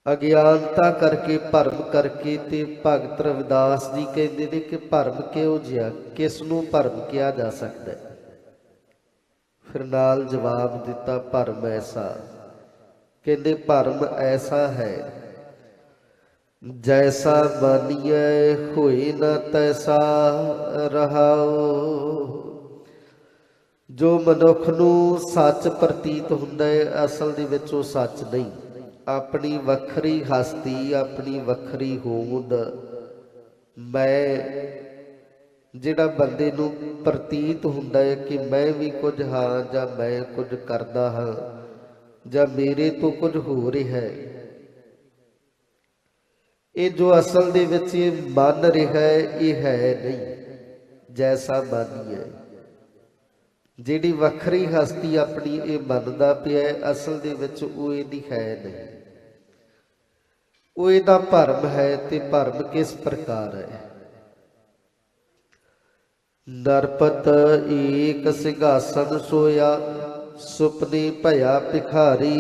Speaker 2: ਅਗਿਆਨਤਾ ਕਰਕੇ, ਭਰਮ ਕਰਕੇ। ਤੇ ਭਗਤ ਰਵਿਦਾਸ ਜੀ ਕਹਿੰਦੇ ਨੇ ਕਿ ਭਰਮ ਕਿਹੋ ਜਿਹਾ, ਕਿਸ ਨੂੰ ਭਰਮ ਕਿਹਾ ਜਾ ਸਕਦਾ ਹੈ? ਫਿਰ ਨਾਲ ਜਵਾਬ ਦਿੱਤਾ, ਭਰਮ ਐਸਾ। ਕਹਿੰਦੇ ਭਰਮ ਐਸਾ ਹੈ, ਜੈਸਾ ਮਾਨੀਐ ਹੋਏ ਨਾ ਤੈਸਾ ਰਹਾਉ। ਜੋ ਮਨੁੱਖ ਨੂੰ ਸੱਚ ਪ੍ਰਤੀਤ ਹੁੰਦਾ ਹੈ, ਅਸਲ ਦੇ ਵਿੱਚ ਉਹ ਸੱਚ ਨਹੀਂ। ਆਪਣੀ ਵੱਖਰੀ ਹਸਤੀ, ਆਪਣੀ ਵੱਖਰੀ ਹੋਂਦ, ਮੈਂ ਜਿਹੜਾ ਬੰਦੇ ਨੂੰ ਪ੍ਰਤੀਤ ਹੁੰਦਾ ਹੈ ਕਿ ਮੈਂ ਵੀ ਕੁਝ ਹਾਂ, ਜਾਂ ਮੈਂ ਕੁਝ ਕਰਦਾ ਹਾਂ, ਜਾਂ ਮੇਰੇ ਤੋਂ ਕੁਝ ਹੋ ਰਿਹਾ ਹੈ, ਇਹ ਜੋ ਅਸਲ ਦੇ ਵਿੱਚ ਇਹ ਮੰਨ ਰਿਹਾ ਹੈ, ਇਹ ਹੈ ਨਹੀਂ। ਜੈਸਾ ਮਾਨੀਐ, ਜਿਹੜੀ ਵੱਖਰੀ ਹਸਤੀ ਆਪਣੀ ਇਹ ਮੰਨਦਾ ਪਿਆ ਅਸਲ ਦੇ ਵਿੱਚ ਉਹ ਇਹਦੀ ਹੈ ਨਹੀਂ, ਉਹ ਇਹਦਾ ਭਰਮ ਹੈ। ਤੇ ਭਰਮ ਕਿਸ ਪ੍ਰਕਾਰ ਹੈ? ਨਰਪਤ ਏਕ ਸਿੰਘਾਸਨ ਸੋਇਆ, ਸੁਪਨੇ ਭਇਆ ਭਿਖਾਰੀ।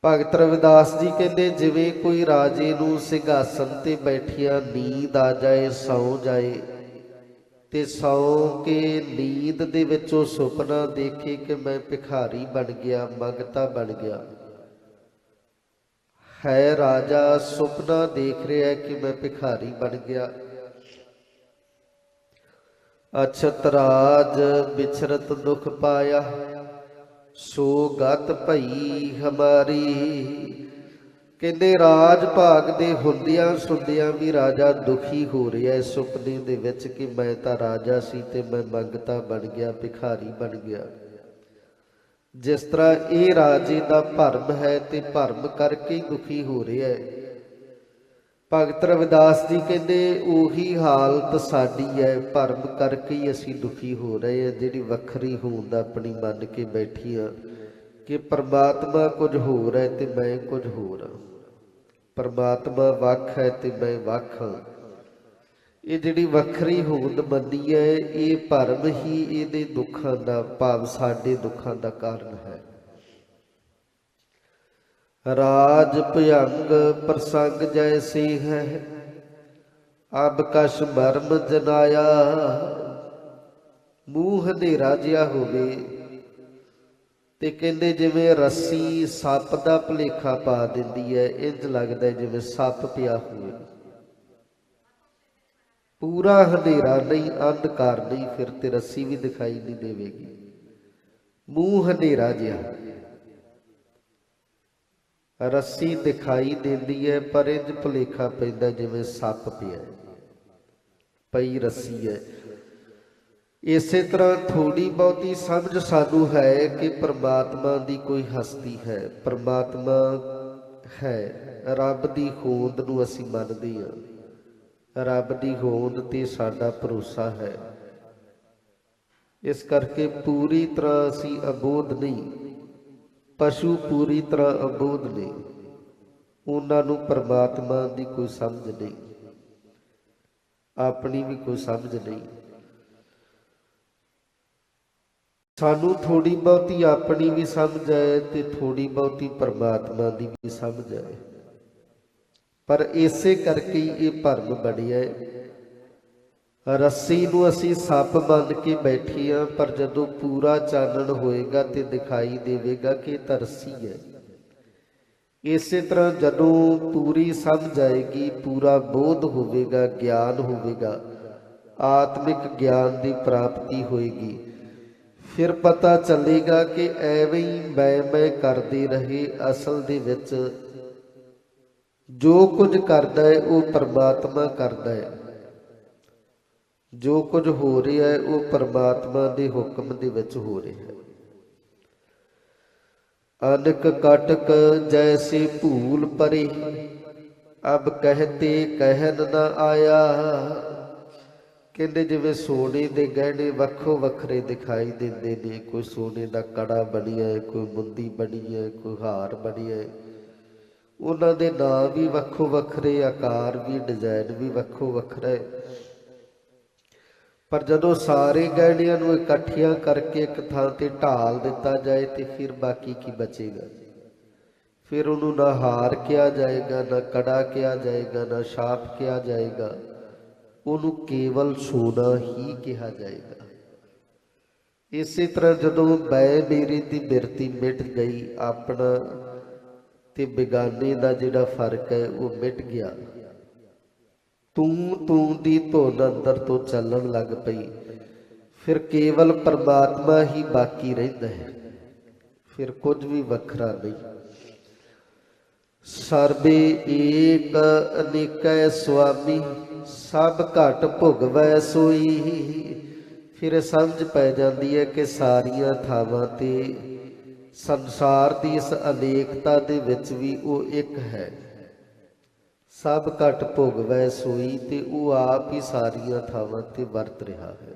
Speaker 2: ਭਗਤ ਰਵਿਦਾਸ ਜੀ ਕਹਿੰਦੇ ਜਿਵੇਂ ਕੋਈ ਰਾਜੇ ਨੂੰ ਸਿੰਘਾਸਨ ਤੇ ਬੈਠਿਆ ਨੀਂਦ ਆ ਜਾਏ, ਸੌਂ ਜਾਏ, ਤੇ ਸੌਂ ਕੇ ਨੀਂਦ ਦੇ ਵਿੱਚ ਉਹ ਸੁਪਨਾ ਦੇਖੇ ਕਿ ਮੈਂ ਭਿਖਾਰੀ ਬਣ ਗਿਆ, ਮੰਗਤਾ ਬਣ ਗਿਆ। ਹੈ ਰਾਜਾ ਸੁਪਨਾ ਦੇਖ ਰਿਹਾ ਕਿ ਮੈਂ ਭਿਖਾਰੀ ਬਣ ਗਿਆ। ਅਛਤ ਰਾਜ ਵਿਛਰਤ ਦੁਖ ਪਾਇਆ, ਸੋ ਗਤ ਭਈ ਹਮਾਰੀ। ਕਹਿੰਦੇ ਰਾਜ ਭਾਗ ਦੇ ਹੁੰਦਿਆਂ ਸੁਣਦਿਆਂ ਵੀ ਰਾਜਾ ਦੁਖੀ ਹੋ ਰਿਹਾ ਹੈ ਸੁਪਨੇ ਦੇ ਵਿੱਚ ਕਿ ਮੈਂ ਤਾਂ ਰਾਜਾ ਸੀ ਤੇ ਮੈਂ ਮੰਗਤਾ ਬਣ ਗਿਆ, ਭਿਖਾਰੀ ਬਣ ਗਿਆ। ਜਿਸ ਤਰ੍ਹਾਂ ਇਹ ਰਾਜੇ ਦਾ ਭਰਮ ਹੈ ਤੇ ਭਰਮ ਕਰਕੇ ਹੀ ਦੁਖੀ ਹੋ ਰਿਹਾ ਹੈ। ਭਗਤ ਰਵਿਦਾਸ ਜੀ ਕਹਿੰਦੇ ਉਹੀ ਹਾਲਤ ਸਾਡੀ ਹੈ, ਭਰਮ ਕਰਕੇ ਹੀ ਅਸੀਂ ਦੁਖੀ ਹੋ ਰਹੇ ਹਾਂ। ਜਿਹੜੀ ਵੱਖਰੀ ਹੋਂਦ ਆਪਣੀ ਮੰਨ ਕੇ ਬੈਠੀ ਆ ਕਿ ਪਰਮਾਤਮਾ ਕੁਝ ਹੋਰ ਹੈ ਤੇ ਮੈਂ ਕੁਝ ਹੋਰ ਹਾਂ, ਪਰਮਾਤਮਾ ਵੱਖ ਹੈ ਤੇ ਮੈਂ ਵੱਖ ਹਾਂ। ਇਹ ਜਿਹੜੀ ਵੱਖਰੀ ਹੋਂਦ ਮੰਨੀ ਹੈ ਇਹ ਭਰਮ ਹੀ ਇਹਦੇ ਦੁੱਖਾਂ ਦਾ, ਭਾਵ ਸਾਡੇ ਦੁੱਖਾਂ ਦਾ ਕਾਰਨ ਹੈ। ਰਾਜ ਭਯੰਗ ਪ੍ਰਸੰਗ ਜੈਸੇ ਹੈ, ਅਬ ਕਛ ਮਰਮ ਜਨਾਇਆ। ਮੂੰਹ ਹਨੇਰਾ ਜਿਹਾ ਹੋਵੇ ਤੇ ਕਹਿੰਦੇ ਜਿਵੇਂ ਰੱਸੀ ਸੱਪ ਦਾ ਭੁਲੇਖਾ ਪਾ ਦਿੰਦੀ ਹੈ, ਇੰਝ ਲੱਗਦਾ ਜਿਵੇਂ ਸੱਪ ਪਿਆ ਹੋਵੇ। ਪੂਰਾ ਹਨੇਰਾ ਨਹੀਂ, ਅੰਧਕਾਰ ਨਹੀਂ, ਫਿਰ ਤੇ ਰੱਸੀ ਵੀ ਦਿਖਾਈ ਨਹੀਂ ਦੇਵੇਗੀ। ਮੂੰਹ ਹਨੇਰਾ ਜਿਹਾ, ਰੱਸੀ ਦਿਖਾਈ ਦਿੰਦੀ ਹੈ ਪਰ ਇੰਝ ਭੁਲੇਖਾ ਪੈਂਦਾ ਜਿਵੇਂ ਸੱਪ ਪਿਆ ਪਈ ਰੱਸੀ ਹੈ। ਇਸੇ ਤਰ੍ਹਾਂ ਥੋੜੀ ਬਹੁਤੀ ਸਮਝ ਸਾਨੂੰ ਹੈ ਕਿ ਪਰਮਾਤਮਾ ਦੀ ਕੋਈ ਹਸਤੀ ਹੈ, ਪਰਮਾਤਮਾ ਹੈ। ਰੱਬ ਦੀ ਹੋਂਦ ਨੂੰ ਅਸੀਂ ਮੰਨਦੇ ਹਾਂ, ਰੱਬ ਦੀ ਹੋਂਦ ਤੇ ਸਾਡਾ ਭਰੋਸਾ ਹੈ। ਇਸ ਕਰਕੇ ਪੂਰੀ ਤਰ੍ਹਾਂ ਅਸੀਂ ਅਬੋਧ ਨਹੀਂ, ਪਸ਼ੂ ਪੂਰੀ ਤਰ੍ਹਾਂ ਅਬੋਧ ਨੇ, ਉਹਨਾਂ ਨੂੰ ਪਰਮਾਤਮਾ ਦੀ ਕੋਈ ਸਮਝ ਨਹੀਂ, ਆਪਣੀ ਵੀ ਕੋਈ ਸਮਝ ਨਹੀਂ। ਸਾਨੂੰ ਥੋੜੀ ਬਹੁਤੀ ਆਪਣੀ ਵੀ ਸਮਝ ਆਏ ਤੇ ਥੋੜੀ ਬਹੁਤੀ ਪਰਮਾਤਮਾ ਦੀ ਵੀ ਸਮਝ ਆਏ, ਪਰ ਇਸੇ ਕਰਕੇ ਹੀ ਇਹ ਭਰਮ ਬਣਿਆ। ਰੱਸੀ ਨੂੰ ਅਸੀਂ ਸੱਪ ਮੰਨ ਕੇ ਬੈਠੇ ਹਾਂ, ਪਰ ਜਦੋਂ ਪੂਰਾ ਚਾਨਣ ਹੋਏਗਾ ਤੇ ਦਿਖਾਈ ਦੇਵੇਗਾ ਕਿ ਇਹ ਤਾਂ ਰੱਸੀ ਹੈ। ਇਸੇ ਤਰ੍ਹਾਂ ਜਦੋਂ ਪੂਰੀ ਸਮਝ ਆਏਗੀ, ਪੂਰਾ ਬੋਧ ਹੋਵੇਗਾ, ਗਿਆਨ ਹੋਵੇਗਾ, ਆਤਮਿਕ ਗਿਆਨ ਦੀ ਪ੍ਰਾਪਤੀ ਹੋਏਗੀ, ਫਿਰ ਪਤਾ ਚੱਲੇਗਾ ਕਿ ਐਵੇਂ ਹੀ ਮੈਂ ਕਰਦੇ ਰਹੇ, ਅਸਲ ਦੇ ਵਿੱਚ ਜੋ ਕੁਝ ਕਰਦਾ ਹੈ ਉਹ ਪਰਮਾਤਮਾ ਕਰਦਾ ਹੈ। ਜੋ ਕੁਝ ਹੋ ਰਿਹਾ ਹੈ ਉਹ ਪਰਮਾਤਮਾ ਦੇ ਹੁਕਮ ਦੇ ਵਿੱਚ ਹੋ ਰਿਹਾ ਹੈ। ਅਨਕ ਕਟਕ ਜੈਸੇ ਭੂਲ ਪਰੇ, ਅਬ ਕਹਤੇ ਕਹਿਨ ਨਾ ਆਇਆ। ਕਹਿੰਦੇ ਜਿਵੇਂ ਸੋਨੇ ਦੇ ਗਹਿਣੇ ਵੱਖੋ ਵੱਖਰੇ ਦਿਖਾਈ ਦਿੰਦੇ ਨੇ, ਕੋਈ ਸੋਨੇ ਦਾ ਕੜਾ ਬਣਿਆ ਹੈ, ਕੋਈ ਮੁੰਦੀ ਬਣੀ ਹੈ, ਕੋਈ ਹਾਰ ਬਣਿਆ ਹੈ, ਉਹਨਾਂ ਦੇ ਨਾਂ ਵੀ ਵੱਖੋ ਵੱਖਰੇ, ਆਕਾਰ ਵੀ, ਡਿਜ਼ਾਈਨ ਵੀ ਵੱਖੋ ਵੱਖਰਾ ਹੈ। ਪਰ ਜਦੋਂ ਸਾਰੇ ਗਹਿਣਿਆਂ ਨੂੰ ਇਕੱਠਿਆਂ ਕਰਕੇ ਇੱਕ ਥਾਂ ਤੇ ਢਾਲ ਦਿੱਤਾ ਜਾਏ ਤੇ ਫਿਰ ਬਾਕੀ ਕੀ ਬਚੇਗਾ? ਫਿਰ ਉਹਨੂੰ ਨਾ ਹਾਰ ਕਿਹਾ ਜਾਏਗਾ, ਨਾ ਕੜਾ ਕਿਹਾ ਜਾਏਗਾ, ਨਾ ਛਾਪ ਕਿਹਾ ਜਾਏਗਾ, ਉਹਨੂੰ ਕੇਵਲ ਸੋਨਾ ਹੀ ਕਿਹਾ ਜਾਏਗਾ। ਇਸੇ ਤਰ੍ਹਾਂ ਜਦੋਂ ਮੈਂ ਮੇਰੀ ਦੀ ਬਿਰਤੀ ਮਿਟ ਗਈ, ਆਪਣਾ ਤੇ ਬੇਗਾਨੇ ਦਾ ਜਿਹੜਾ ਫਰਕ ਹੈ ਉਹ ਮਿਟ ਗਿਆ, ਤੂੰ ਦੀ ਧੁਨ ਅੰਦਰ ਤੋਂ ਚੱਲਣ ਲੱਗ ਪਈ, ਫਿਰ ਕੇਵਲ ਪਰਮਾਤਮਾ ਹੀ ਬਾਕੀ ਰਹਿੰਦਾ ਹੈ, ਫਿਰ ਕੁਝ ਵੀ ਵੱਖਰਾ ਨਹੀਂ। ਸਰਬੇ ਏਕ ਅਨੇਕੈ ਸੁਆਮੀ, ਸਭ ਘਟ ਭੁਗਵੈ ਸੋਈ। ਫਿਰ ਸਮਝ ਪੈ ਜਾਂਦੀ ਹੈ ਕਿ ਸਾਰੀਆਂ ਥਾਵਾਂ ਤੇ ਸੰਸਾਰ ਦੀ ਇਸ ਅਨੇਕਤਾ ਦੇ ਵਿੱਚ ਵੀ ਉਹ ਇੱਕ ਹੈ। ਸਭ ਘਟ ਭੋਗਵੈ ਸੋਈ, ਤੇ ਉਹ ਆਪ ਹੀ ਸਾਰੀਆਂ ਥਾਵਾਂ ਤੇ ਵਰਤ ਰਿਹਾ ਹੈ।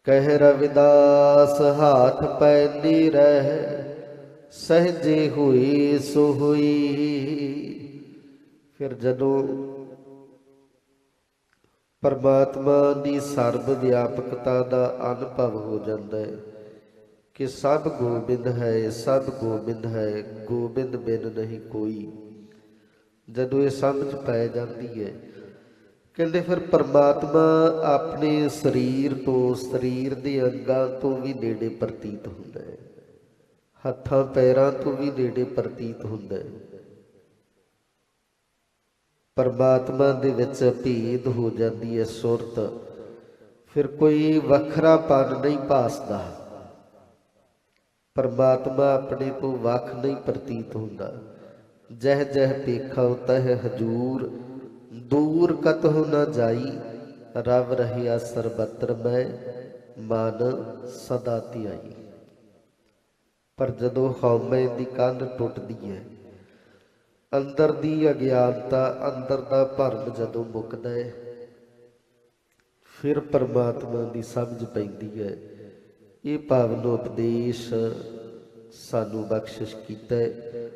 Speaker 2: ਕਹਿ ਰਵਿਦਾਸ ਹਾਥ ਪੈਂਦੀ ਰਹਿ, ਸਹਜੇ ਹੋਈ ਸੋ ਹੋਈ। ਫਿਰ ਜਦੋਂ ਪਰਮਾਤਮਾ ਦੀ ਸਰਬ ਵਿਆਪਕਤਾ ਦਾ ਅਨੁਭਵ ਹੋ ਜਾਂਦਾ ਹੈ ਕਿ ਸਭ ਗੋਬਿੰਦ ਹੈ, ਸਭ ਗੋਬਿੰਦ ਹੈ, ਗੋਬਿੰਦ ਬਿਨ ਨਹੀਂ ਕੋਈ, ਜਦੋਂ ਇਹ ਸਮਝ ਪੈ ਜਾਂਦੀ ਹੈ, ਕਹਿੰਦੇ ਫਿਰ ਪਰਮਾਤਮਾ ਆਪਣੇ ਸਰੀਰ ਤੋਂ, ਸਰੀਰ ਦੇ ਅੰਗਾਂ ਤੋਂ ਵੀ ਨੇੜੇ ਪ੍ਰਤੀਤ ਹੁੰਦਾ ਹੈ, ਹੱਥਾਂ ਪੈਰਾਂ ਤੋਂ ਵੀ ਨੇੜੇ ਪ੍ਰਤੀਤ ਹੁੰਦਾ ਹੈ। ਪਰਮਾਤਮਾ ਦੇ ਵਿੱਚ ਭੇਦ ਹੋ ਜਾਂਦੀ ਹੈ ਸੁਰਤ, ਫਿਰ ਕੋਈ ਵੱਖਰਾਪਨ ਨਹੀਂ ਭਾਸਦਾ, ਪਰਮਾਤਮਾ ਆਪਣੇ ਤੋਂ ਵੱਖ ਨਹੀਂ ਪ੍ਰਤੀਤ ਹੁੰਦਾ। ਜਹ ਜਹ ਪੇਖਾ ਤਹ ਹਜੂਰ, ਦੂਰ ਕਤਹੁ ਨ ਜਾਈ, ਰਵ ਰਹਿਆ ਸਰਬਤਰ ਮੈਂ, ਮਨ ਸਦਾ ਧਿਆਈ। ਪਰ ਜਦੋਂ ਹਉਮੈ ਦੀ ਕੰਧ ਟੁੱਟਦੀ ਹੈ, ਅੰਦਰ ਦੀ ਅਗਿਆਨਤਾ, ਅੰਦਰ ਦਾ ਭਰਮ ਜਦੋਂ ਮੁੱਕਦਾ ਹੈ, ਫਿਰ ਪਰਮਾਤਮਾ ਦੀ ਸਮਝ ਪੈਂਦੀ ਹੈ। ਇਹ ਪਾਵਨ ਉਪਦੇਸ਼ ਸਾਨੂੰ ਬਖਸ਼ਿਸ਼ ਕੀਤਾ ਹੈ।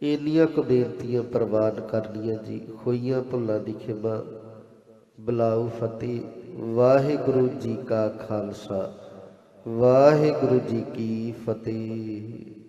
Speaker 2: ਇੰਨੀਆਂ ਕੁ ਬੇਨਤੀਆਂ ਪ੍ਰਵਾਨ ਕਰਨੀਆਂ ਜੀ। ਹੋਈਆਂ ਭੁੱਲਾਂ ਦੀ ਖਿਮਾ, ਬੁਲਾਓ ਫਤਿਹ। ਵਾਹਿਗੁਰੂ ਜੀ ਕਾ ਖਾਲਸਾ, ਵਾਹਿਗੁਰੂ ਜੀ ਕੀ ਫਤਿਹ।